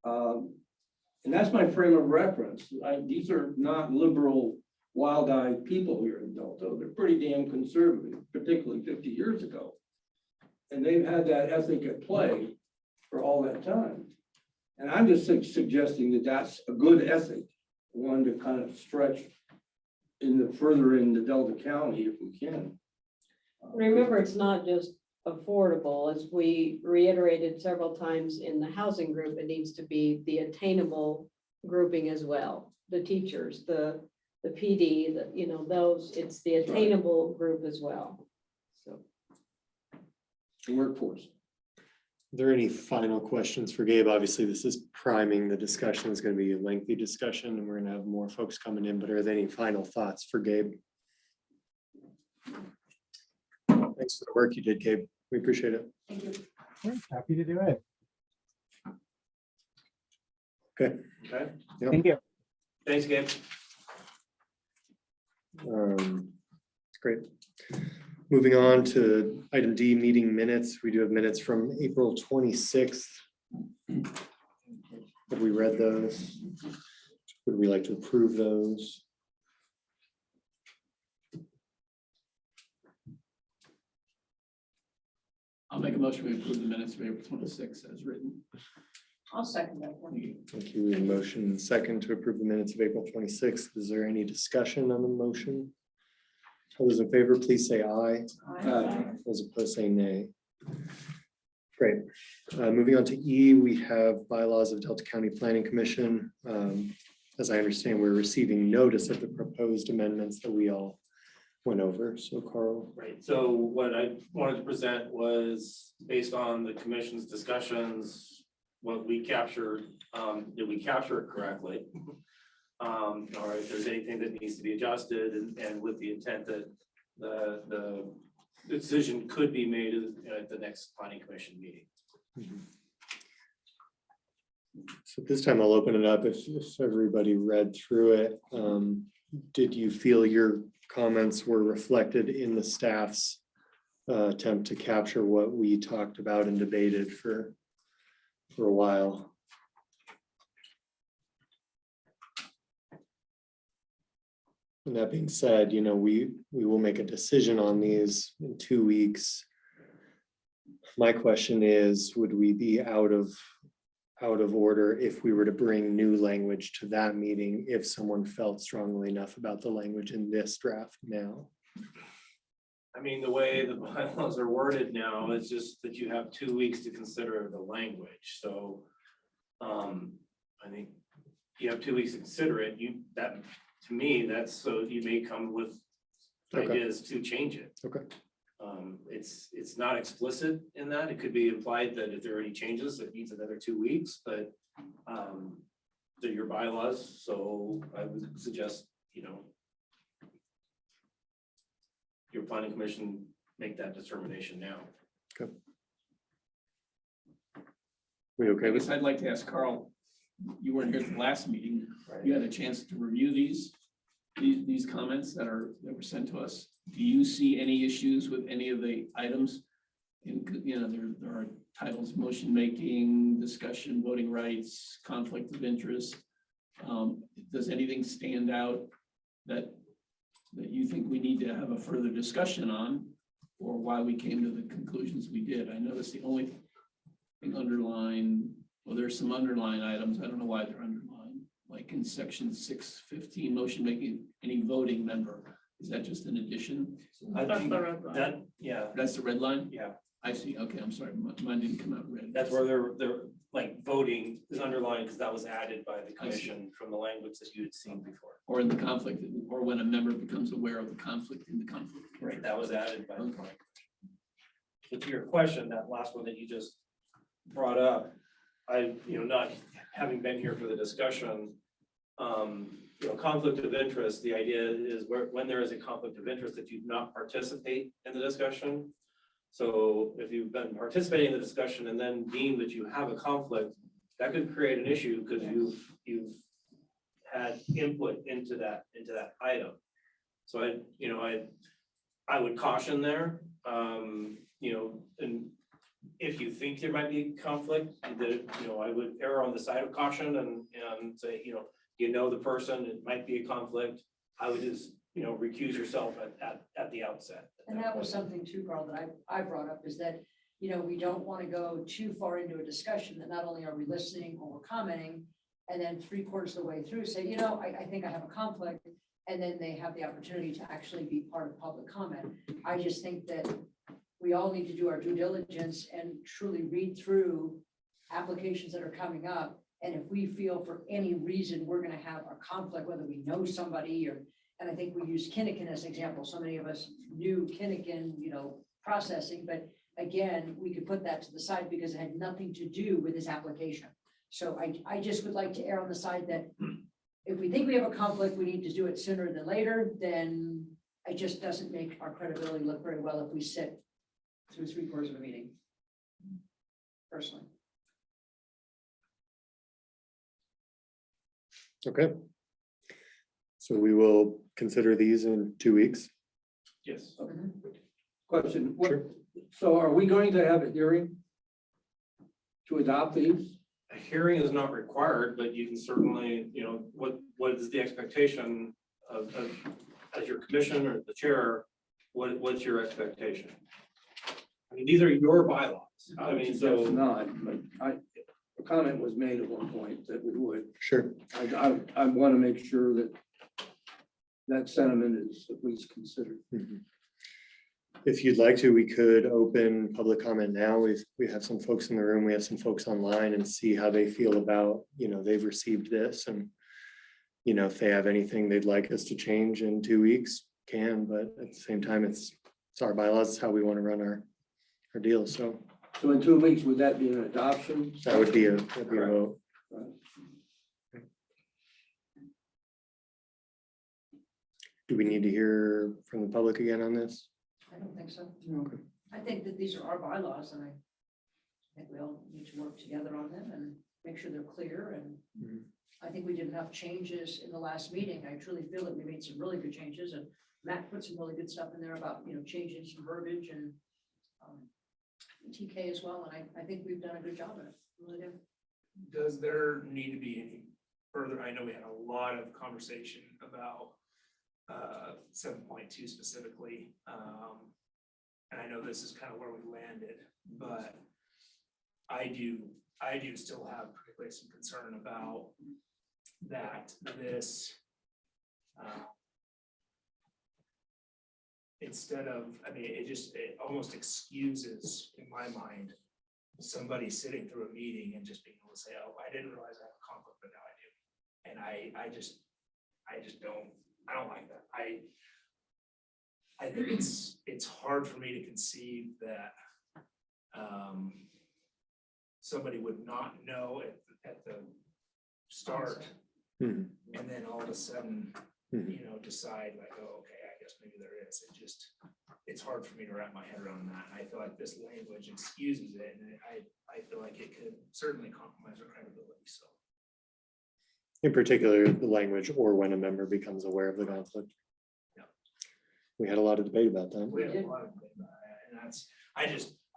And that's my frame of reference. These are not liberal, wild-eyed people here in Delta. They're pretty damn conservative, particularly 50 years ago. And they've had that ethic at play for all that time. And I'm just suggesting that that's a good ethic, one to kind of stretch further into Delta County if we can. Remember, it's not just affordable, as we reiterated several times in the housing group, it needs to be the attainable grouping as well. The teachers, the PD, those, it's the attainable group as well. So. Workforce. Are there any final questions for Gabe? Obviously, this is priming the discussion. It's going to be a lengthy discussion and we're going to have more folks coming in, but are there any final thoughts for Gabe? Thanks for the work you did, Gabe. We appreciate it. Happy to do it. Okay. Okay, Yep. Thank you. thanks, Gabe. Great. Moving on to item D, meeting minutes. We do have minutes from April 26th. Have we read those? Would we like to approve those? I'll make a motion to approve the minutes of April 26th as written. I'll second that one. Thank you. We have a motion and second to approve the minutes of April 26th. Is there any discussion on the motion? All those in favor, please say aye. Those opposed say nay. Great. Moving on to E, we have bylaws of Delta County Planning Commission. As I understand, we're receiving notice of the proposed amendments that we all went over. So Carl. Right, so what I wanted to present was based on the commission's discussions, what we captured, did we capture it correctly? Or if there's anything that needs to be adjusted and with the intent that the decision could be made at the next planning commission meeting. So this time I'll open it up if everybody read through it. Did you feel your comments were reflected in the staff's attempt to capture what we talked about and debated for a while? And that being said, we will make a decision on these in 2 weeks. My question is, would we be out of order if we were to bring new language to that meeting if someone felt strongly enough about the language in this draft now? I mean, the way the bylaws are worded now, it's just that you have 2 weeks to consider the language, so. I think you have 2 weeks to consider it, to me, that's so you may come with Okay. ideas to change it. Okay. It's not explicit in that, it could be implied that if there are any changes, it needs another 2 weeks, but they're your bylaws, so I would suggest, your planning commission make that determination now. We okay I with guess I'd like to ask Carl, you weren't here at the last meeting. You had a chance to review these comments that were sent to us. Do you see any issues with any of the items there are titles, motion making, discussion, voting rights, conflict of interest. Does anything stand out that you think we need to have a further discussion on, or why we came to the conclusions we did? I noticed the only thing underlined, well, there's some underlined items. I don't know why they're underlined. Like in section 615, motion making, any voting member. Is that just an addition? I That's think the red line. that, yeah, That's the red line? yeah, I see. Okay, I'm sorry. Mine didn't come out red. that's where they're like voting is underlined because that was added by the commission from the language that you had seen before. Or in the conflict, or when a member becomes aware of the conflict in the conflict. of Right, interest. that was added by the Okay. commission. But to your question, that last one that you just brought up, not having been here for the discussion, conflict of interest, the idea is when there is a conflict of interest, that you not participate in the discussion. So if you've been participating in the discussion and then deem that you have a conflict, that could create an issue because you've had input into that item. So I would caution there, and if you think there might be conflict, that, I would err on the side of caution and say, the person, it might be a conflict. I would just, recuse yourself at the outset. And that was something too, Carl, that I brought up, is that, we don't want to go too far into a discussion that not only are we listening or we're commenting, and then 3/4 of the way through say, I think I have a conflict, and then they have the opportunity to actually be part of public comment. I just think that we all need to do our due diligence and truly read through applications that are coming up. And if we feel for any reason we're gonna have a conflict, whether we know somebody and I think we use Kinnikin as an example. So many of us knew Kinnikin, processing, but again, we could put that to the side because it had nothing to do with this application. So I just would like to err on the side that if we think we have a conflict, we need to do it sooner than later, then it just doesn't make our credibility look very well if we sit through 3/4 of a meeting. Personally. Okay. So we will consider these in 2 weeks. Yes. Question, Sure. so are we going to have a hearing to adopt these? A hearing is not required, but you can certainly, what is the expectation of, as your commission or the chair, what's your expectation? I mean, these are your bylaws. I mean, That's so, not, but a comment was made at one point that we would. Sure. I want to make sure that that sentiment is at least considered. Mhm. If you'd like to, we could open public comment now. We have some folks in the room, we have some folks online, and see how they feel about, they've received this, and if they have anything they'd like us to change in 2 weeks, can, but at the same time, it's our bylaws, it's how we want to run our deal. So So in 2 weeks, would that be an adoption? that would be a vote. Do we need to hear from the public again on this? I don't think so. Okay. I think that these are our bylaws and I think we all need to work together on them and make sure they're clear and Mhm. I think we did enough changes in the last meeting. I truly feel that we made some really good changes and Matt put some really good stuff in there about, changing some verbiage and TK as well. And I think we've done a good job of it. Really do. Does there need to be any further? I know we had a lot of conversation about 7.2 specifically. And I know this is kind of where we landed, but I do still have particularly some concern about that this instead of, it almost excuses, in my mind, somebody sitting through a meeting and just being able to say, oh, I didn't realize I have a conflict, but now I do. And I just don't like that. I think it's hard for me to conceive that somebody would not know at the start Mhm. and then all of a sudden, Mhm. decide like, oh, okay, I guess maybe there is. It's hard for me to wrap my head around that. And I feel like this language excuses it. And I feel like it could certainly compromise our credibility, so. In particular, the language or when a member becomes aware of the conflict. Yeah. We had a lot of debate about that. We have a lot of debate about that, and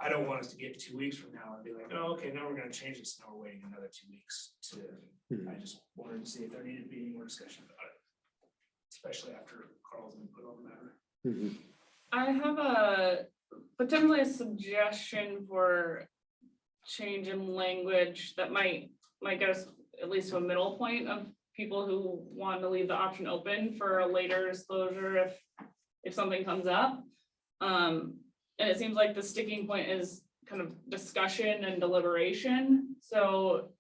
I don't want us to get 2 weeks from now and be like, oh, okay, now we're gonna change this, now we're waiting another 2 weeks I just wanted to see if there needed to be any more discussion about it. Especially after Carl's input on the matter. Mhm. I have a potentially a suggestion for change in language that might get us at least to a middle point of people who want to leave the option open for a later disclosure if something comes up. And it seems like the sticking point is kind of discussion and deliberation. So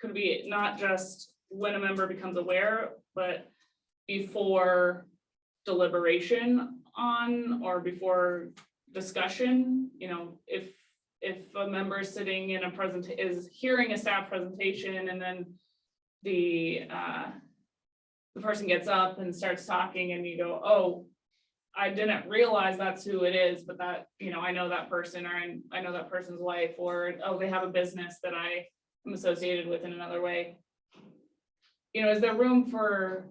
could be not just when a member becomes aware, but before deliberation on or before discussion, you know, if a member is sitting in is hearing a staff presentation and then the person gets up and starts talking and you go, oh, I didn't realize that's who it is, but that, you know, I know that person, or I know that person's wife, or, oh, they have a business that I am associated with in another way. You know, is there room for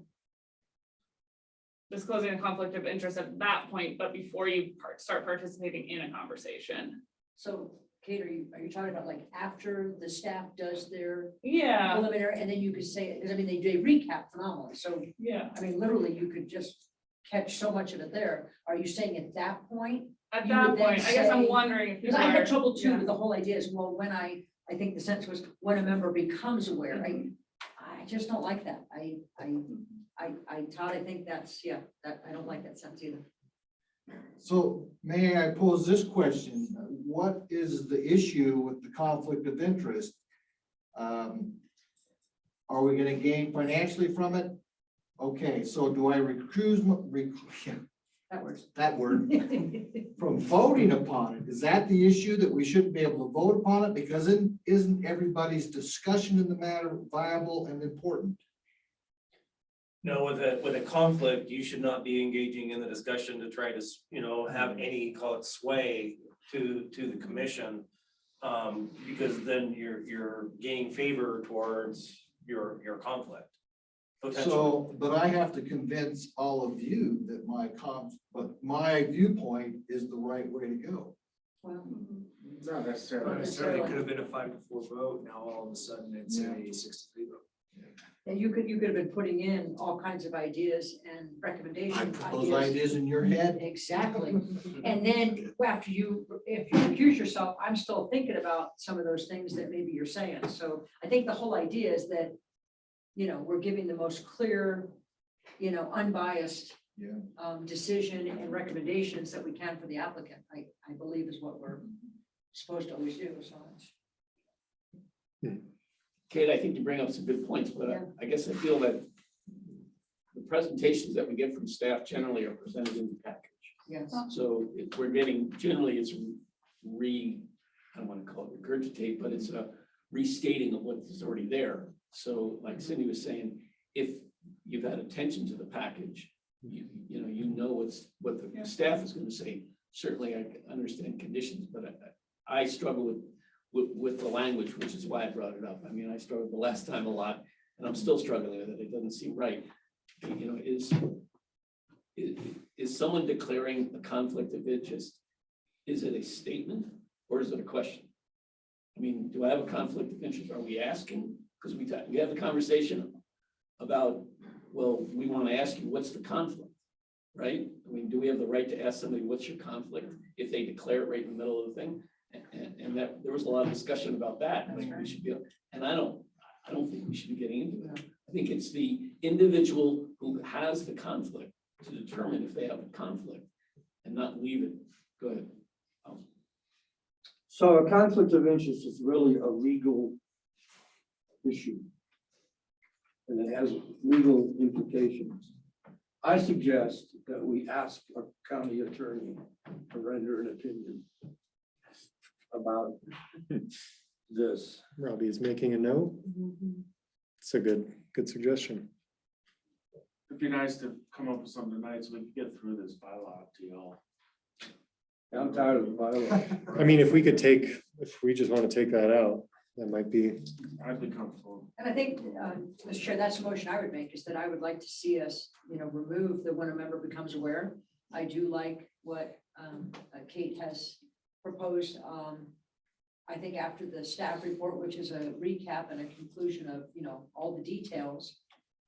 disclosing a conflict of interest at that point, but before you start participating in a conversation? So Kate, are you talking about like after the staff does their Yeah, preliminary, and then you could say, because I mean, they recap phenomenally, so yeah. I mean, literally, you could just catch so much of it there. Are you saying at that point? At You that would then point, I guess I'm say- wondering if Because people I had are. trouble too yeah. with the whole idea is, well, when I think the sense was when a member becomes aware, I just don't like that. Todd, I think that's, yeah, that, I don't like that sense either. So may I pose this question? What is the issue with the conflict of interest? Are we gonna gain financially from it? Okay, so do I That works. that word, from voting upon it? Is that the issue, that we shouldn't be able to vote upon it? Because isn't everybody's discussion in the matter viable and important? No, with a conflict, you should not be engaging in the discussion to try to, you know, have any, call it sway to the commission. Because then you're gaining favor towards your conflict. Potentially. So, but I have to convince all of you that but my viewpoint is the right way to go. Well, Not Not necessarily. necessarily, it could have been a 5-4 vote, now all of a sudden it's a 6-3 vote. and you could have been putting in all kinds of ideas and recommendations. I put those ideas in your head. Exactly. And then after if you recuse yourself, I'm still thinking about some of those things that maybe you're saying. So I think the whole idea is that, you know, we're giving the most clear, you know, unbiased Yeah. decision and recommendations that we can for the applicant, I believe is what we're supposed to always do, so. Kate, I think you bring up some good points, but Yeah. I guess I feel that the presentations that we get from staff generally are presented in the package. Yes. So if we're getting, generally it's I don't want to call it regurgitate, but it's a restating of what is already there. So like Cindy was saying, if you've had attention to the package, you know what the staff is going to say. Certainly I understand conditions, but I struggle with the language, which is why I brought it up. I mean, I struggled the last time a lot, and I'm still struggling with it. It doesn't seem right. You know, is someone declaring a conflict of interest? Is it a statement or is it a question? I mean, do I have a conflict of interest? Are we asking? Because we have the conversation about, well, we want to ask you, what's the conflict, right? I mean, do we have the right to ask somebody, what's your conflict, if they declare it right in the middle of the thing? And that there was a lot of discussion about that. I mean, we should be, and I don't think we should be getting into that. I think it's the individual who has the conflict to determine if they have a conflict and not leave it. Go ahead. So a conflict of interest is really a legal issue. And it has legal implications. I suggest that we ask our county attorney to render an opinion about this. Robbie is making a note. It's a good suggestion. It'd be nice to come up with something tonight so we can get through this bylaw to y'all. I'm tired of the bylaw. I mean, if we just want to take that out, that might be. I'd be comfortable. And I think, Mr. Chair, that's the motion I would make, is that I would like to see us, you know, remove the when a member becomes aware. I do like what Kate has proposed, I think after the staff report, which is a recap and a conclusion of, all the details.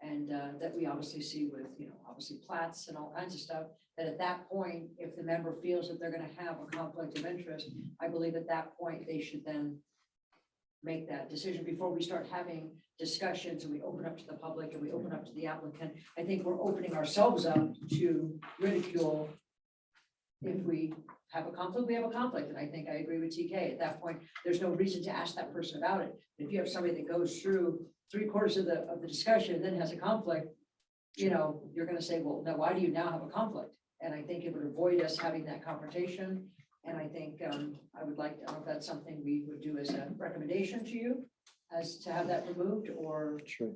And that we obviously see with, obviously plats and all kinds of stuff, that at that point, if the member feels that they're gonna have a conflict of interest, I believe at that point, they should then make that decision before we start having discussions and we open up to the public and we open up to the applicant. I think we're opening ourselves up to ridicule. If we have a conflict, we have a conflict. And I think I agree with TK. At that point, there's no reason to ask that person about it. If you have somebody that goes through 3/4 of the discussion, then has a conflict, you're gonna say, well, now why do you now have a conflict? And I think it would avoid us having that confrontation. And I think I would like, I don't know if that's something we would do as a recommendation to you, as to have that removed, or Sure.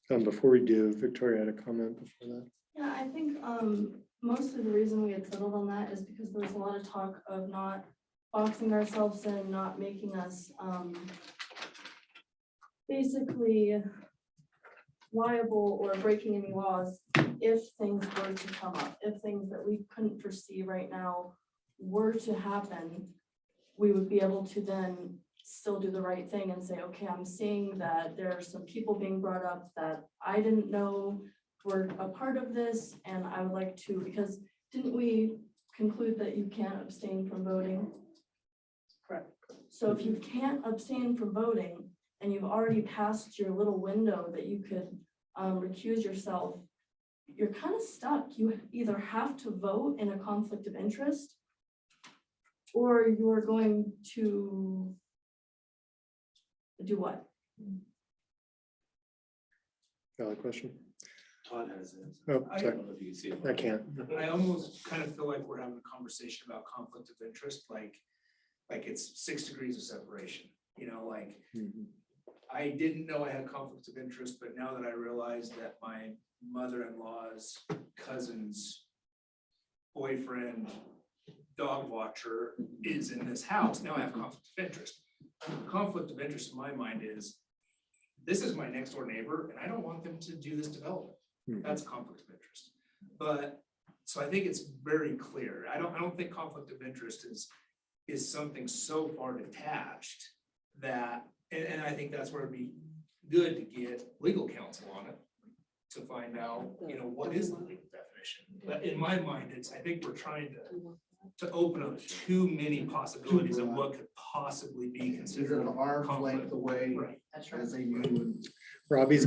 Before we do, Victoria had a comment before that. Yeah, I think most of the reason we had settled on that is because there was a lot of talk of not boxing ourselves in, not making us basically liable or breaking any laws if things were to come up, if things that we couldn't foresee right now were to happen, we would be able to then still do the right thing and say, okay, I'm seeing that there are some people being brought up that I didn't know were a part of this, and I would like to, because didn't we conclude that you can't abstain from voting? correct. So if you can't abstain from voting and you've already passed your little window that you could recuse yourself, you're kind of stuck. You either have to vote in a conflict of interest, or you're going to do what? Valid question. Todd has it. Oh, I sorry. don't know if you can see it. I can't. I almost kind of feel like we're having a conversation about conflict of interest, like it's 6 degrees of separation, like Mhm. I didn't know I had conflicts of interest, but now that I realize that my mother-in-law's cousin's boyfriend, dog watcher is in this house, now I have conflict of interest. Conflict of interest in my mind is, this is my next door neighbor and I don't want them to do this development. Mhm. That's a conflict of interest. But, so I think it's very clear. I don't think conflict of interest is something so far detached that, and I think that's where it'd be good to get legal counsel on it to find out, what is the legal definition. But in my mind, I think we're trying to open up too many possibilities of what could possibly be Is it considered an arm's length conflict. away Right. That's right. as they use? Robbie's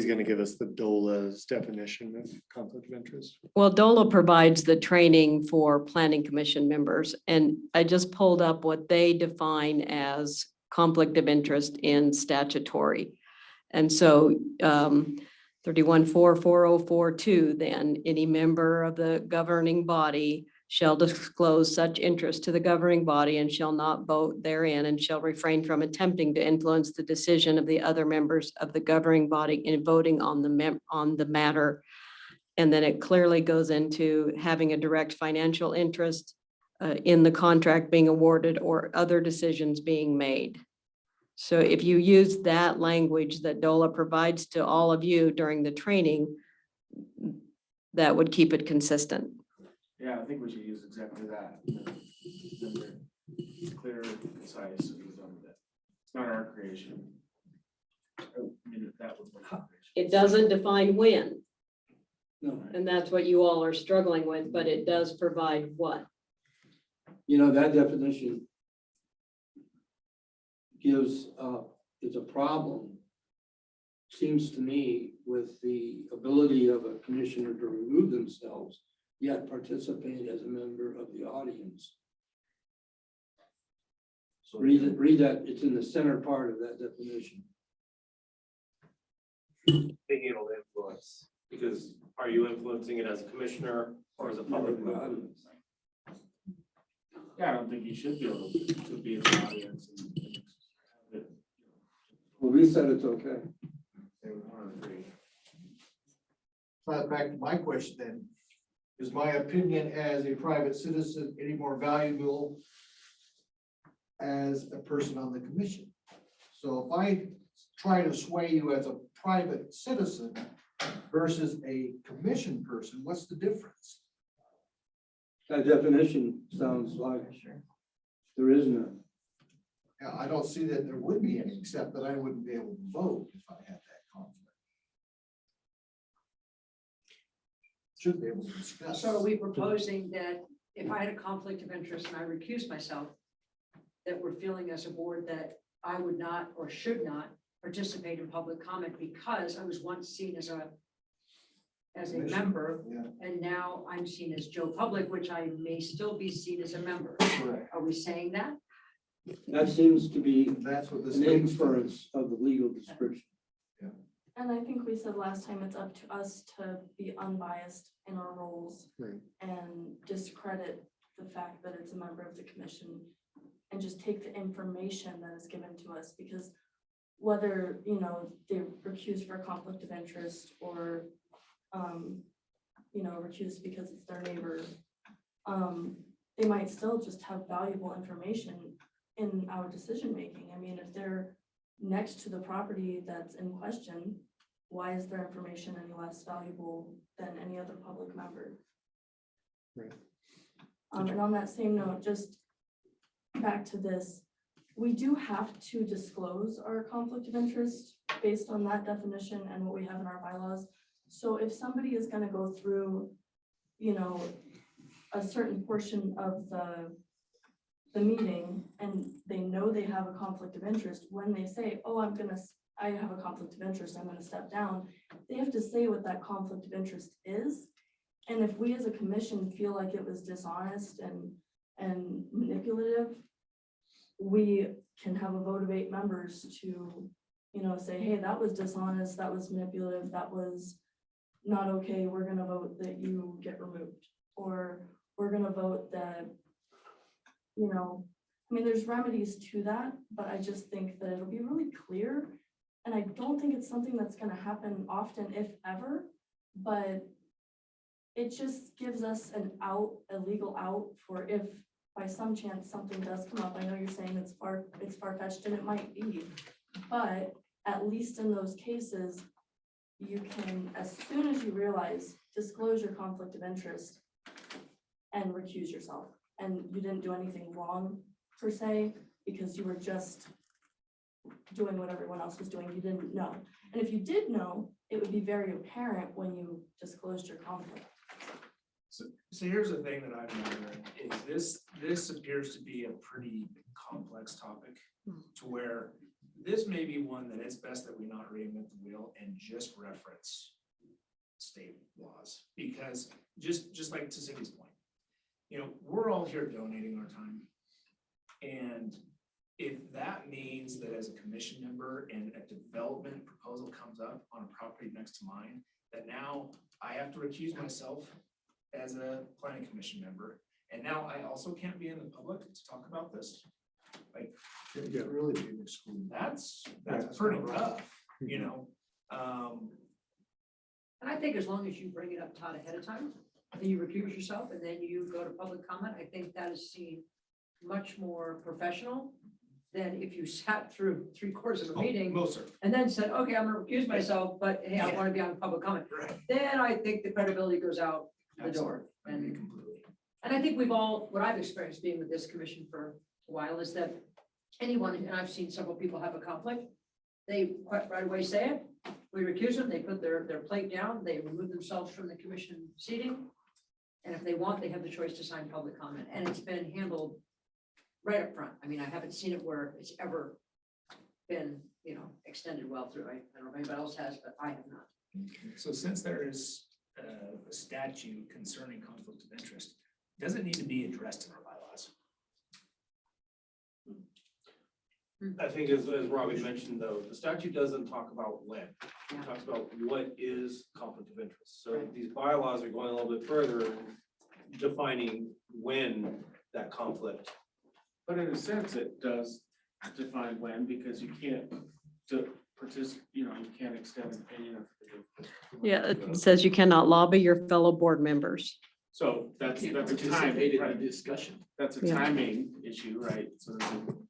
gonna give us the DOLA's definition of conflict of interest. Well, DOLA provides the training for planning commission members, and I just pulled up what they define as conflict of interest in statutory. And so 31.4.4042, then any member of the governing body shall disclose such interest to the governing body and shall not vote therein and shall refrain from attempting to influence the decision of the other members of the governing body in voting on the matter. And then it clearly goes into having a direct financial interest in the contract being awarded or other decisions being made. So if you use that language that DOLA provides to all of you during the training, that would keep it consistent. Yeah, I think we should use exactly that. Then we're clear, concise, and we're done with it. It's not our creation. That was our creation. It doesn't define when, No, and that's what you all are struggling with, but it does provide what? that definition gives, is a problem, seems to me, with the ability of a commissioner to remove themselves, yet participate as a member of the audience. So Read it, it's in the center part of that definition. Being able to influence, because are you influencing it as a commissioner or as a public member? Yeah, I don't think you should be able to be in the audience and have it, Well, we said it's okay. say we want to agree. So back to my question then, is my opinion as a private citizen any more valuable as a person on the commission? So if I try to sway you as a private citizen versus a commission person, what's the difference? That definition sounds like there is none. Yeah, I don't see that there would be any, except that I wouldn't be able to vote if I had that conflict. Should be able to discuss. So are we proposing that if I had a conflict of interest and I recuse myself, that we're feeling as a board that I would not or should not participate in public comment because I was once seen as a member, Yeah, and now I'm seen as Joe Public, which I may still be seen as a member. correct. Are we saying that? That seems to be That's what this. an means. inference of the legal description. And I think we said last time, it's up to us to be unbiased in our roles Right. and discredit the fact that it's a member of the commission and just take the information that is given to us, because whether, you know, they're recused for a conflict of interest or, you know, recused because it's their neighbor, they might still just have valuable information in our decision-making. I mean, if they're next to the property that's in question, why is their information any less valuable than any other public member? Right. And on that same note, just back to this, we do have to disclose our conflict of interest based on that definition and what we have in our bylaws. So if somebody is gonna go through, you know, a certain portion of the meeting and they know they have a conflict of interest, when they say, oh, I have a conflict of interest, I'm gonna step down, they have to say what that conflict of interest is. And if we as a commission feel like it was dishonest and manipulative, we can have a vote of 8 members to, you know, say, hey, that was dishonest, that was manipulative, that was not okay, we're gonna vote that you get removed. Or we're gonna vote that, you know, I mean, there's remedies to that, but I just think that it'll be really clear. And I don't think it's something that's gonna happen often, if ever, but it just gives us an out, a legal out for if by some chance something does come up. I know you're saying it's far-fetched, and it might be, but at least in those cases, you can, as soon as you realize, disclose your conflict of interest and recuse yourself. And you didn't do anything wrong per se, because you were just doing what everyone else was doing. You didn't know. And if you did know, it would be very apparent when you disclosed your conflict. So here's the thing that I'm wondering, is this appears to be a pretty complex topic to where this may be one that it's best that we not reinvent the wheel and just reference state laws. Because just like to Cindy's point, you know, we're all here donating our time. And if that means that as a commission member and a development proposal comes up on a property next to mine, that now I have to recuse myself as a planning commission member, and now I also can't be in the public to talk about this. Like, It really be excluded. that's That's pretty not right. tough, you know? And I think as long as you bring it up, Todd, ahead of time, and you recuse yourself, and then you go to public comment, I think that is seen much more professional than if you sat through 3/4 of a meeting Most certainly. and then said, okay, I'm gonna recuse myself, but hey, I Yeah. want to be on public comment. Right. Then I think the credibility goes out the door. I agree And completely. I think we've all, what I've experienced being with this commission for a while is that anyone, and I've seen several people have a conflict, they quite right away say it, we recuse them, they put their plate down, they remove themselves from the commission seating. And if they want, they have the choice to sign public comment, and it's been handled right up front. I mean, I haven't seen it where it's ever been, you know, extended well through. I don't know if anybody else has, but I have not. So since there is a statute concerning conflict of interest, does it need to be addressed in our bylaws? I think as Robbie mentioned, though, the statute doesn't talk about when. It talks about what is conflict of interest. So Right. these bylaws are going a little bit further, defining when that conflict. But in a sense, it does define when, because you can't you can't extend an opinion. Yeah, it says you cannot lobby your fellow board members. So that's a Participate timing, in the right? discussion. That's a Yeah. timing issue, right? So you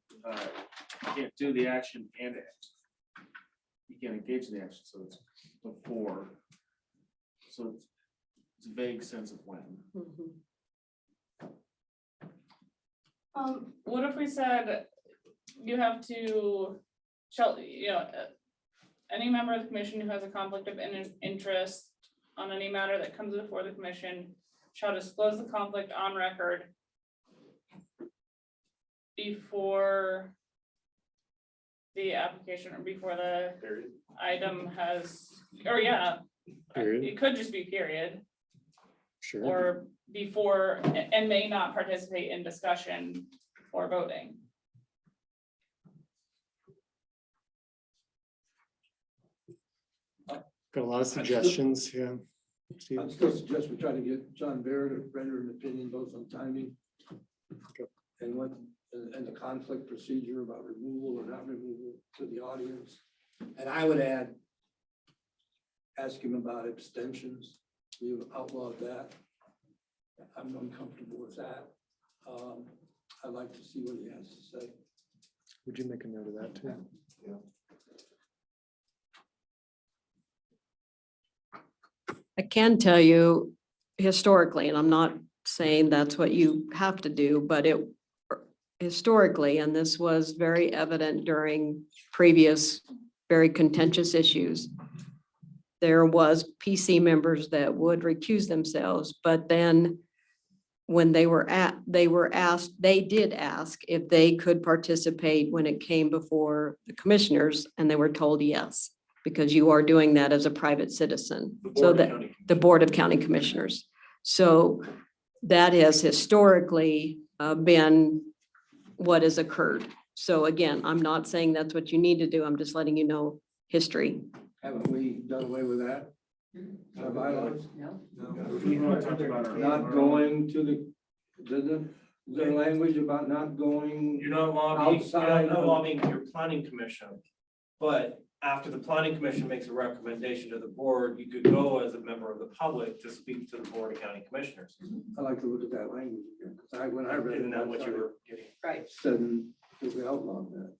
can't do the action and act. You can't engage in the action, so it's before. So it's a vague sense of when. What if we said you have to, any member of the commission who has a conflict of interest on any matter that comes before the commission shall disclose the conflict on record before the application or before the item has, or yeah, Period. it could just be period, Sure. or before, and may not participate in discussion or voting. Got a lot of suggestions, yeah. Steve? I'd still suggest we try to get John Barrett to render an opinion both on timing and what, and the conflict procedure about removal or not removal to the audience. And I would add, ask him about abstentions. We've outlawed that. I'm uncomfortable with that. I'd like to see what he has to say. Would you make a note of that too? I can tell you historically, and I'm not saying that's what you have to do, but it historically, and this was very evident during previous very contentious issues, there was PC members that would recuse themselves, but then when they did ask if they could participate when it came before the commissioners, and they were told yes, because you are doing that as a private citizen. So that the Board of County Commissioners. So that has historically been what has occurred. So again, I'm not saying that's what you need to do. I'm just letting you know history. Haven't we done away with that? Our bylaws? No? Not going to the language about not going You're not lobbying, outside of- lobbying your planning commission, but after the planning commission makes a recommendation to the board, you could go as a member of the public to speak to the Board of County Commissioners. I like to look at that language again, because when I read it. Isn't that what you were getting? Right. Said that we outlawed that.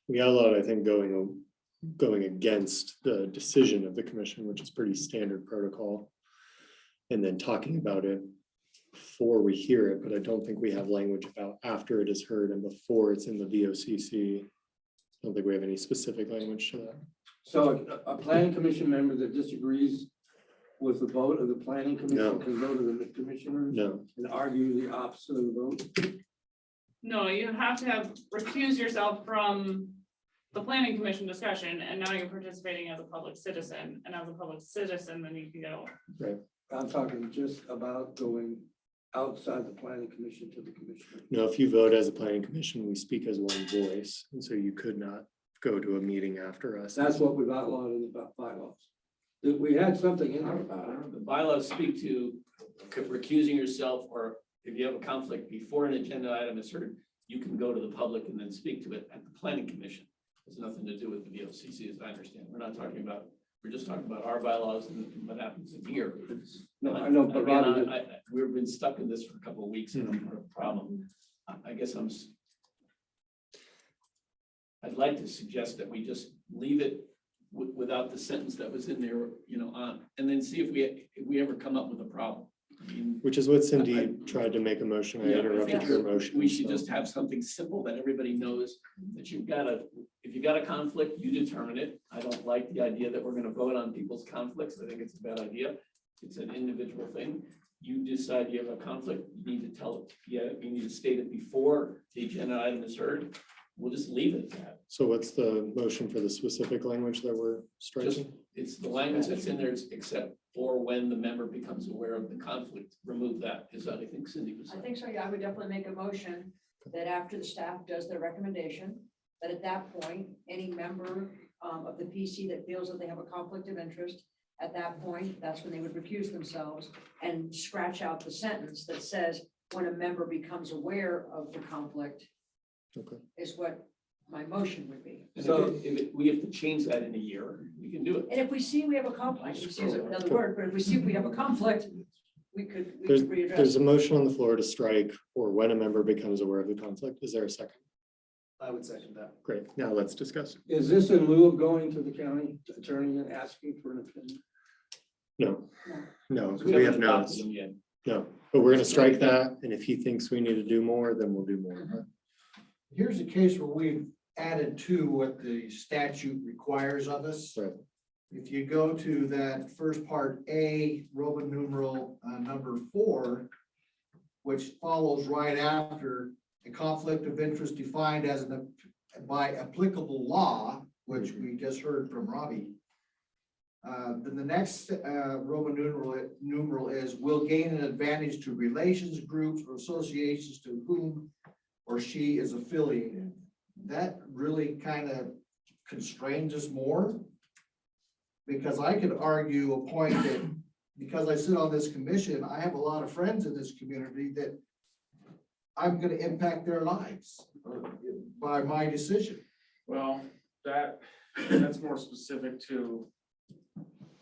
We outlawed, I think, going against the decision of the commission, which is pretty standard protocol. And then talking about it before we hear it, but I don't think we have language about after it is heard and before it's in the VOCC. I don't think we have any specific language to that. So a planning commission member that disagrees with the vote of the planning No. commission can go to the commissioners No, and argue the opposite of the vote? No, you have to have recused yourself from the planning commission discussion, and now you're participating as a public citizen, and as a public citizen, then you can go. I'm talking just about going outside the planning commission to the commissioner. no, if you vote as a planning commission, we speak as one voice, and so you could not go to a meeting after us. That's what we've outlawed in the bylaws. We had something in there. The bylaws speak to recusing yourself, or if you have a conflict before an agenda item is heard, you can go to the public and then speak to it at the planning commission. It's nothing to do with the VOCC, as I understand. We're not talking about, we're just talking about our bylaws and what happens in here. No, I know, but Again, Robbie, we've been stuck in this for a couple of weeks and I'm a problem. I guess I'd like to suggest that we just leave it without the sentence that was in there, and then see if we ever come up with a problem. I mean, Which is what Cindy tried to make a motion. I yeah, I interrupted think her motion. we should so- just have something simple that everybody knows that if you got a conflict, you determine it. I don't like the idea that we're gonna vote on people's conflicts. I think it's a bad idea. It's an individual thing. You decide you have a conflict, you need to tell it, you need to state it before the agenda item is heard. We'll just leave it at that. So what's the motion for the specific language that we're Just, striking? it's the language that's in there, except for when the member becomes aware of the conflict, remove that, is that I think Cindy was I saying. think so, yeah, I would definitely make a motion that after the staff does their recommendation, that at that point, any member of the PC that feels that they have a conflict of interest, at that point, that's when they would recuse themselves and scratch out the sentence that says, when a member becomes aware of the conflict, Okay. is what my motion would be. And So- if we have to change that in a year, we can do it. And if we see we have a conflict, we use another word, but if we see we have a conflict, we could There's readdress. a motion on the floor to strike or when a member becomes aware of the conflict. Is there a second? I would second that. Great. Now let's discuss. is this in lieu of going to the county attorney and asking for an opinion? No, no, We we have haven't notes. adopted them yet. No, but we're gonna strike that, and if he thinks we need to do more, then we'll do more. Here's a case where we've added to what the statute requires of us. Right. If you go to that first part A, Roman numeral number 4, which follows right after a conflict of interest defined as by applicable law, which we just heard from Robbie. Then the next Roman numeral is will gain an advantage to relations, groups, or associations to whom or she is affiliated. That really kind of constrains us more. Because I could argue a point that, because I sit on this commission, I have a lot of friends in this community that I'm gonna impact their lives by my decision. Well, that's more specific to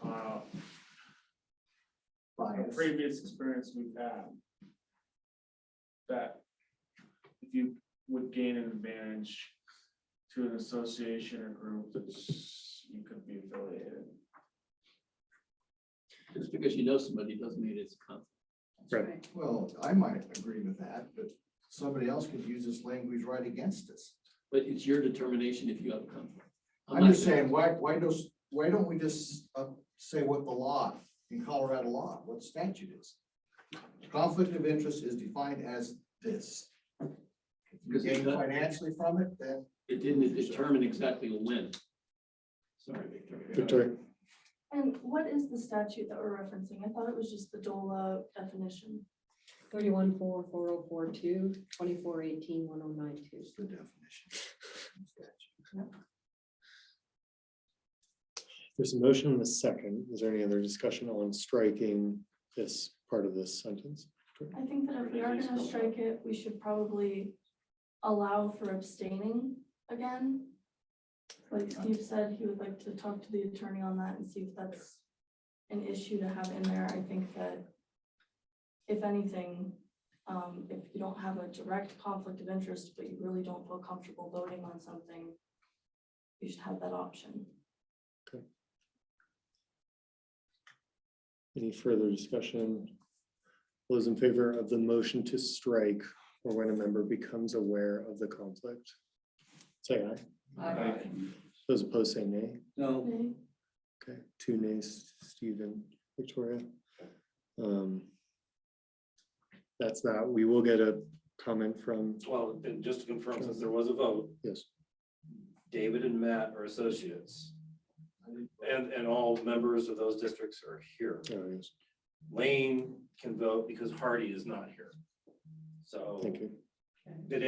a Bias. previous experience we've had. That if you would gain an advantage to an association or group, that you could be affiliated. Just because you know somebody doesn't mean it's a conflict. Right. Well, I might agree with that, but somebody else could use this language right against us. But it's your determination if you have a conflict. I'm just saying, why don't we just say what the law in Colorado law, what the statute is? Conflict of interest is defined as this. If you gain financially from it, then. It didn't determine exactly when. Sorry, Victoria. Victoria, And what is the statute that we're referencing? I thought it was just the DOLA definition. 31-4-4042, 24-18-1092. It's the definition. there's a motion and a second. Is there any other discussion on striking this part of this sentence? I think that if we are gonna strike it, we should probably allow for abstaining again. Like Steve said, he would like to talk to the attorney on that and see if that's an issue to have in there. I think that if anything, if you don't have a direct conflict of interest, but you really don't feel comfortable voting on something, you should have that option. Any further discussion? Those in favor of the motion to strike or when a member becomes aware of the conflict? Say aye. Those opposed say nay. No, Okay. Okay, 2 nays, Stephen, Victoria. That's that. We will get a comment from, Well, and just to confirm, since there was a vote, yes, David and Matt are associates. And all members of those districts are here. yes, Lane can vote because Hardy is not here. So thank you. did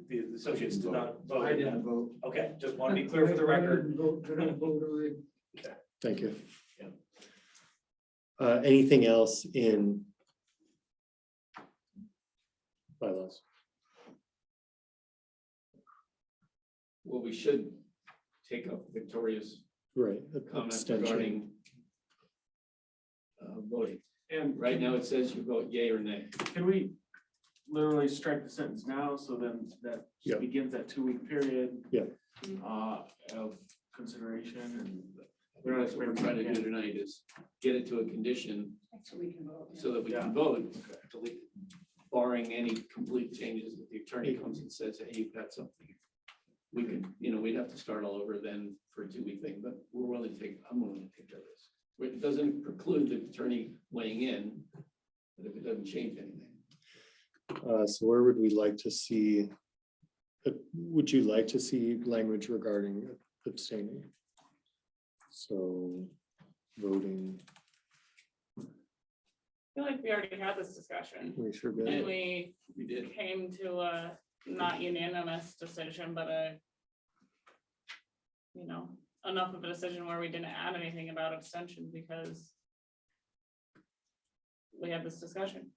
the associates did not vote? I didn't vote. Okay, just want to be clear for the record. Thank you. Yeah. Anything else in bylaws? Well, we should take up Victoria's Right, comments abstention. regarding voting. And Right now, it says you vote yay or nay. can we literally strike the sentence now, so then that Yeah. begins that 2-week period? Yeah. Of consideration and. What we're trying to do tonight is get it to a condition So we can vote. so that we can vote, delete, barring any complete changes. If the attorney comes and says, hey, you've got something. We could, we'd have to start all over then for a 2-week thing, but I'm willing to take that risk. It doesn't preclude the attorney weighing in, but if it doesn't change anything. So where would we like to see? Would you like to see language regarding abstaining? So voting, I feel like we already had this discussion. we sure And did. we did. came to a not unanimous decision, but enough of a decision where we didn't add anything about abstention because we had this discussion.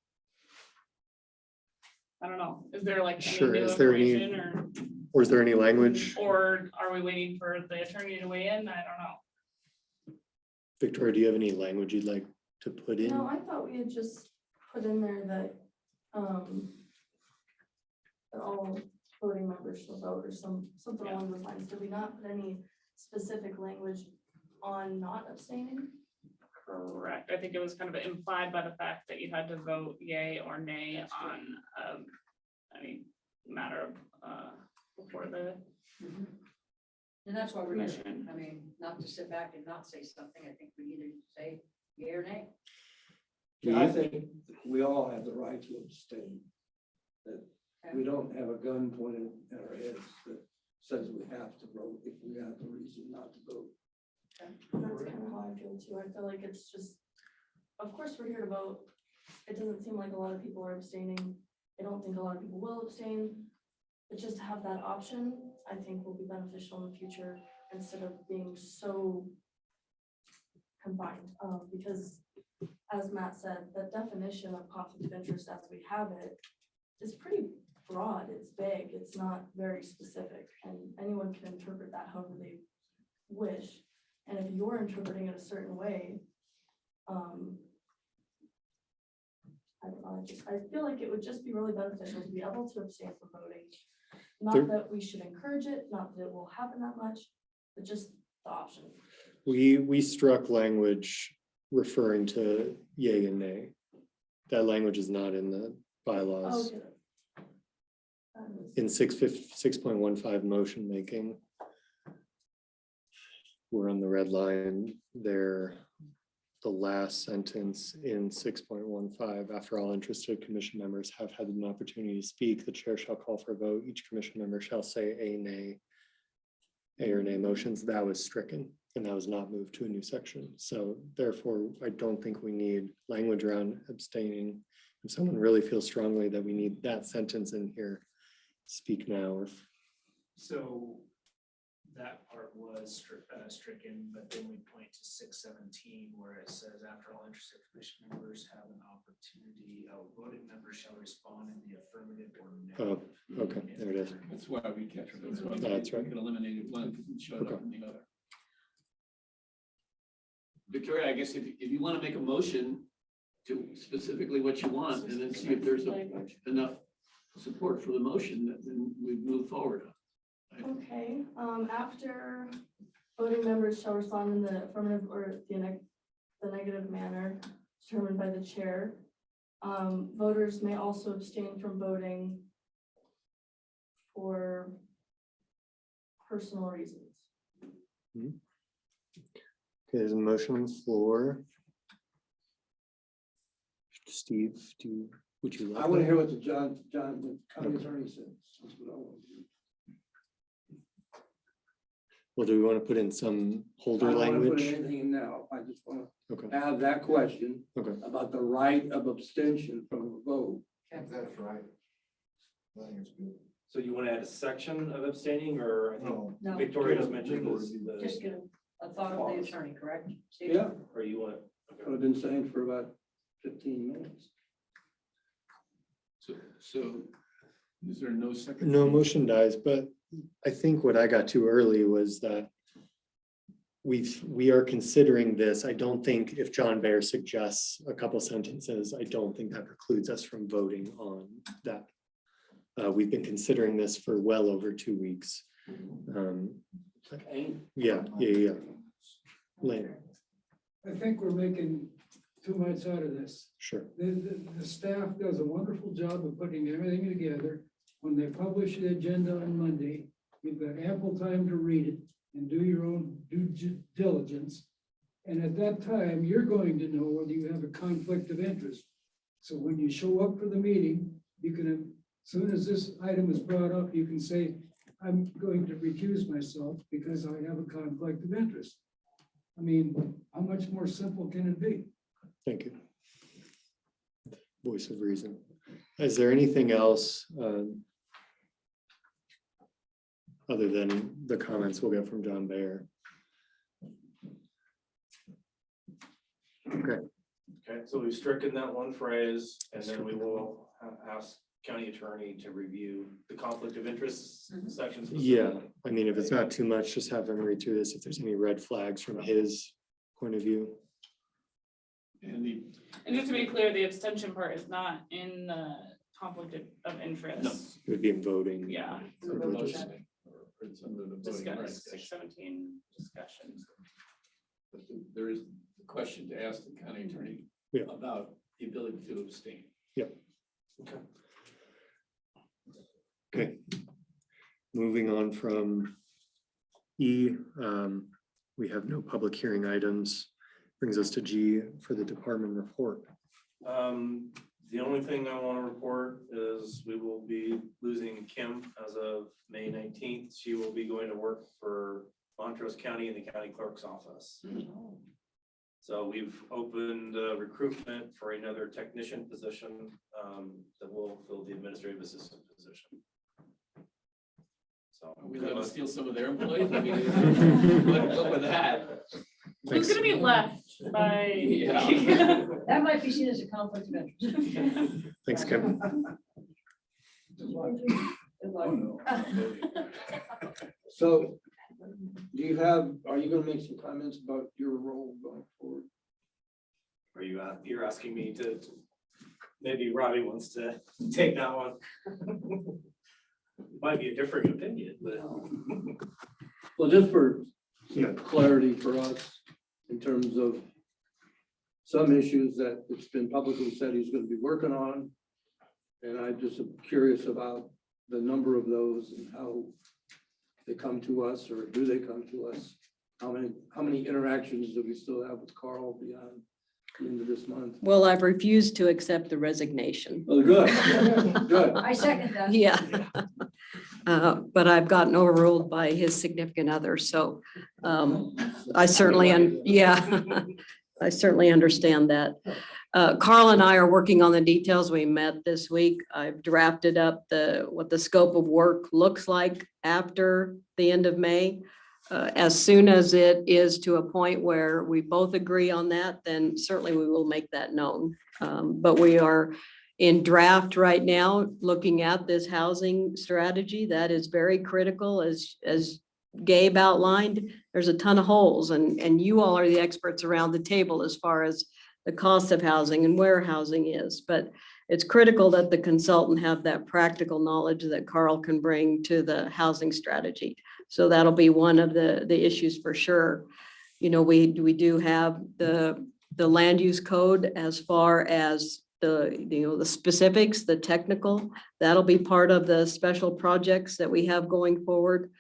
I don't know. Is there like any Sure, new is there any- information Or is there any language? or are we waiting for the attorney to weigh in? I don't know. Victoria, do you have any language you'd like to put in? No, I thought we had just put in there that, that all voting members shall vote or something along those lines. Did we not put any specific language on not abstaining? correct. I think it was kind of implied by the fact that you had to vote yay or nay on any matter before the And that's why we're here. commission. I mean, not to sit back and not say something. I think we either say yay or nay. Yeah, I think we all have the right to abstain. That we don't have a gun pointed at our heads that says we have to vote if we have the reason not to vote. That's kind of how I feel too. I feel like it's just, of course, we're here to vote. It doesn't seem like a lot of people are abstaining. I don't think a lot of people will abstain. But just to have that option, I think will be beneficial in the future instead of being so confined. Because as Matt said, the definition of conflict of interest as we have it is pretty broad. It's vague. It's not very specific, and anyone can interpret that however they wish. And if you're interpreting it a certain way, I don't know, I feel like it would just be really beneficial to be able to abstain from voting. There- Not that we should encourage it, not that it will happen that much, but just the option. We struck language referring to yay and nay. That language is not in the bylaws. Okay. In 6.15 motion making. We're on the red line there. The last sentence in 6.15, after all interested commission members have had an opportunity to speak, the chair shall call for a vote. Each commission member shall say a nay. A or nay motions. That was stricken and that was not moved to a new section. So therefore, I don't think we need language around abstaining. If someone really feels strongly that we need that sentence in here, speak now. Or So that part was stricken, but then we point to 617 where it says after all interested commission members have an opportunity, voting members shall respond in the affirmative or Oh, negative. okay, there it is. That's why we captured those. That's right. We could eliminate one because it showed up Okay. in the other. Victoria, I guess if you want to make a motion to specifically what you want and then see if there's enough support for the motion, then we move forward. Okay, after voting members shall respond in the affirmative or the negative manner determined by the chair. Voters may also abstain from voting for personal reasons. Okay, there's a motion on the floor. Steve, would you like? I want to that? hear what the county attorney says. That's what I want to hear. Well, do we want to put in some I holder don't want to put language? anything in now. I just want Okay, to have that question okay. about the right of abstention from a vote. That's right. I think it's good. So you want to add a section of abstaining, or I think No, Victoria just mentioned was just the, get a thought of the attorney, correct? Steve? Yeah, or you want what I've been saying for about 15 minutes. So is there no second? No, motion dies, but I think what I got too early was that we are considering this. I don't think if John Baer suggests a couple sentences, I don't think that precludes us from voting on that. We've been considering this for well over 2 weeks. Yeah. Lane, I think we're making too much out of this. sure. The staff does a wonderful job of putting everything together. When they publish the agenda on Monday, you've got ample time to read it and do your own due diligence. And at that time, you're going to know whether you have a conflict of interest. So when you show up for the meeting, you can, as soon as this item is brought up, you can say, I'm going to recuse myself because I have a conflict of interest. I mean, how much more simple can it be? Thank you. Voice of reason. Is there anything else other than the comments we'll get from John Baer? Okay, Okay, so we've stricken that one phrase, and then we will ask county attorney to review the conflict of interest sections. yeah, I mean, if it's not too much, just have him read through this, if there's any red flags from his point of view. And the, And just to be clear, the abstention part is not in the conflict of interest. It would be in voting. Yeah. privileges. it's under the voting Discuss rights. 617 discussions. But there is a question to ask the county attorney Yeah. about the ability to abstain. Okay. Moving on from E, we have no public hearing items. Brings us to G for the department report. The only thing I want to report is we will be losing Kim as of May 19th. She will be going to work for Montrose County in the county clerk's office. So we've opened recruitment for another technician position that will fill the administrative assistant position. So Are we allowed to steal some of their employees? I mean, let go with that. Who's gonna be left by? Yeah. That might be seen as a conflict of interest. Thanks, Kevin. Good luck. So do you have, are you gonna make some comments about your role going forward? Are you, you're asking me to, maybe Robbie wants to take that one. Might be a different opinion, but. Well, just for some clarity for us in terms of some issues that it's been publicly said he's gonna be working on. And I just am curious about the number of those and how they come to us, or do they come to us? How many interactions do we still have with Carl beyond the end of this month? Well, I've refused to accept the resignation. Oh, good, good. I second that. Yeah. But I've gotten overruled by his significant other, so I certainly, I certainly understand that. Carl and I are working on the details. We met this week. I've drafted up what the scope of work looks like after the end of May. As soon as it is to a point where we both agree on that, then certainly we will make that known. But we are in draft right now, looking at this housing strategy. That is very critical, as Gabe outlined. There's a ton of holes, and you all are the experts around the table as far as the cost of housing and where housing is. But it's critical that the consultant have that practical knowledge that Carl can bring to the housing strategy. So that'll be one of the issues for sure. You know, we do have the land use code as far as the specifics, the technical. That'll be part of the special projects that we have going forward.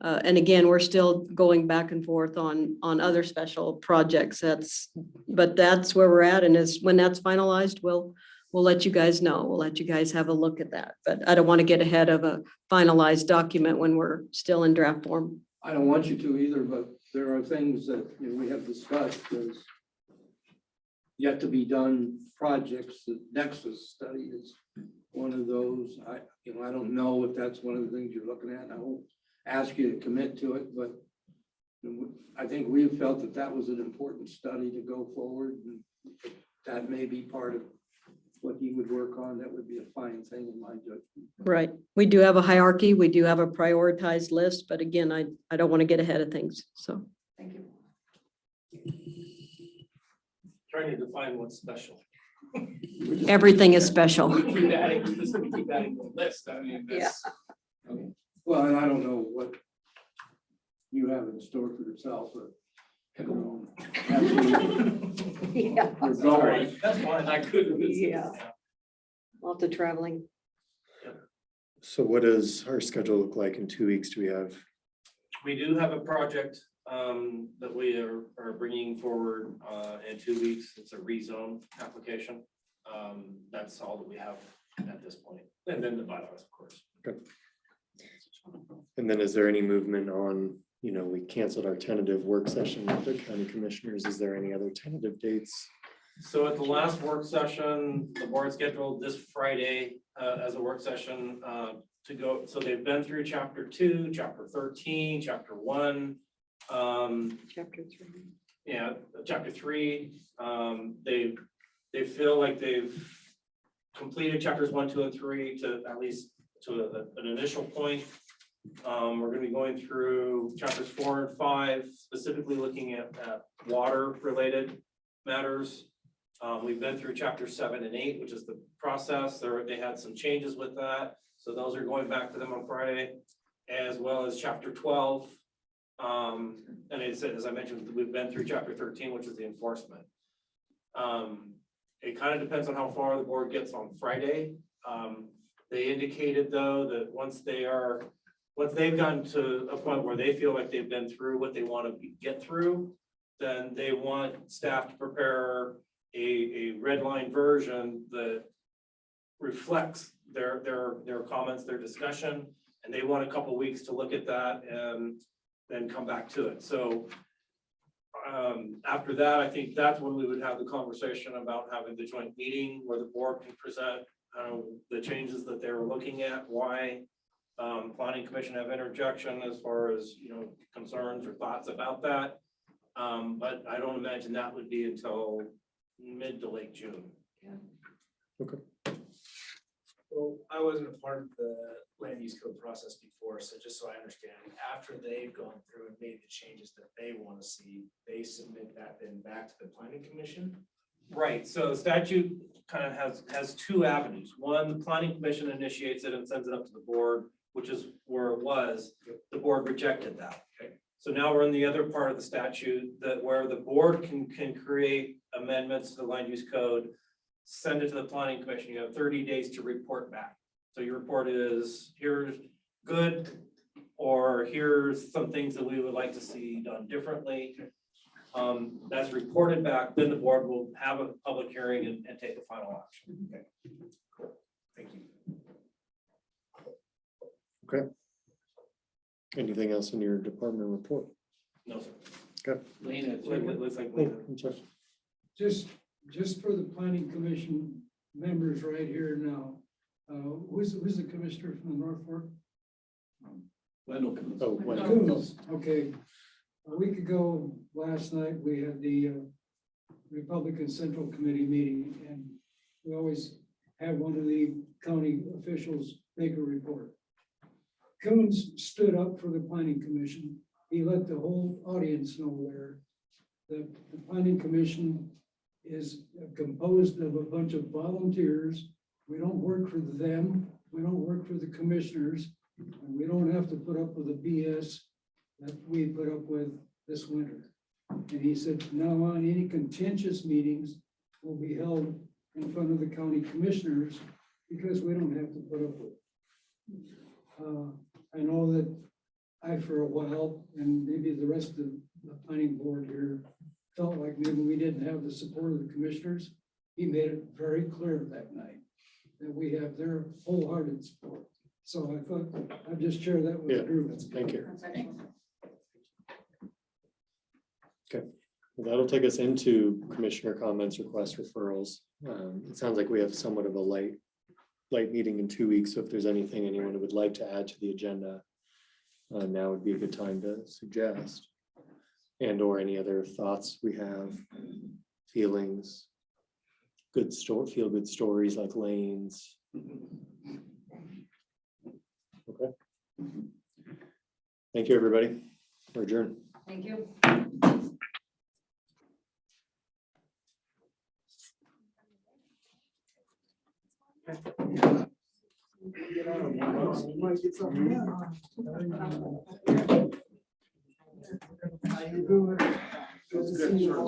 And again, we're still going back and forth on other special projects. But that's where we're at. And when that's finalized, we'll let you guys know. We'll let you guys have a look at that. But I don't want to get ahead of a finalized document when we're still in draft form. I don't want you to either, but there are things that, you know, we have discussed as yet to be done projects. The Nexus study is one of those. I don't know if that's one of the things you're looking at. I won't ask you to commit to it, but I think we felt that that was an important study to go forward. And if that may be part of what he would work on. That would be a fine thing in my judgment. Right. We do have a hierarchy. We do have a prioritized list, but again, I don't want to get ahead of things. So. Thank you. Trying to define what's special. Everything is special. We keep adding to this, we keep adding to the list. I mean, that's. Okay. Well, and I don't know what you have in store for yourself, but. Yeah. Sorry, that's fine. I couldn't. Yeah. Lots of traveling. So what does our schedule look like in 2 weeks? Do we have? We do have a project that we are bringing forward in 2 weeks. It's a rezone application. That's all that we have at this point. And then the bylaws, of course. Okay. And then is there any movement on, you know, we canceled our tentative work session with the county commissioners. Is there any other tentative dates? So at the last work session, the board scheduled this Friday as a work session to go. So they've been through chapter 2, chapter 13, chapter 1. Chapter 3. Yeah, chapter 3. They feel like they've completed chapters 1, 2, and 3 to at least to an initial point. We're going to be going through chapters 4 and 5, specifically looking at water related matters. We've been through chapter 7 and 8, which is the process. They had some changes with that. So those are going back to them on Friday, as well as chapter 12. And it said, as I mentioned, we've been through chapter 13, which is the enforcement. It kind of depends on how far the board gets on Friday. They indicated though that once they've gotten to a point where they feel like they've been through what they want to get through, then they want staff to prepare a red line version that reflects their comments, their discussion, and they want a couple weeks to look at that and then come back to it. So after that, I think that's when we would have the conversation about having the joint meeting where the board can present the changes that they were looking at, why planning commission have interjection as far as, concerns or thoughts about that. But I don't imagine that would be until mid to late June. Well, I wasn't a part of the land use code process before, so just so I understand, after they've gone through and made the changes that they want to see, they submit that then back to the planning commission? Right, so the statute kind of has two avenues. One, the planning commission initiates it and sends it up to the board, which is where it was. The board rejected that. Okay. So now we're in the other part of the statute that where the board can create amendments to the land use code, send it to the planning commission. You have 30 days to report back. So your report is, here's good, or here's some things that we would like to see done differently. That's reported back, then the board will have a public hearing and take a final action. Okay, cool, thank you. Okay. Anything else in your department report? No, sir. Okay. Lena, It looks like. Oh, I'm sorry. Just for the planning commission members right here now, who's the commissioner from the North Fork? Wendell comes. Oh, well, Coons. Okay, a week ago, last night, we had the Republican Central Committee meeting, and we always have one of the county officials make a report. Coons stood up for the planning commission. He let the whole audience know there that the planning commission is composed of a bunch of volunteers. We don't work for them. We don't work for the commissioners. And we don't have to put up with the BS that we put up with this winter. And he said, now on any contentious meetings will be held in front of the county commissioners because we don't have to put up with it. I know that I, for a while, and maybe the rest of the planning board here, felt like maybe we didn't have the support of the commissioners. He made it very clear that night that we have their wholehearted support. So I thought I'd just share that with Yeah, the group. thank you. That's excellent. Well, that'll take us into commissioner comments, requests, referrals. It sounds like we have somewhat of a light meeting in 2 weeks. So if there's anything anyone would like to add to the agenda, now would be a good time to suggest. And or any other thoughts we have, feelings, feel good stories like Lane's. Okay. Thank you, everybody. We're adjourned. Thank you. How you doing? Good to see you.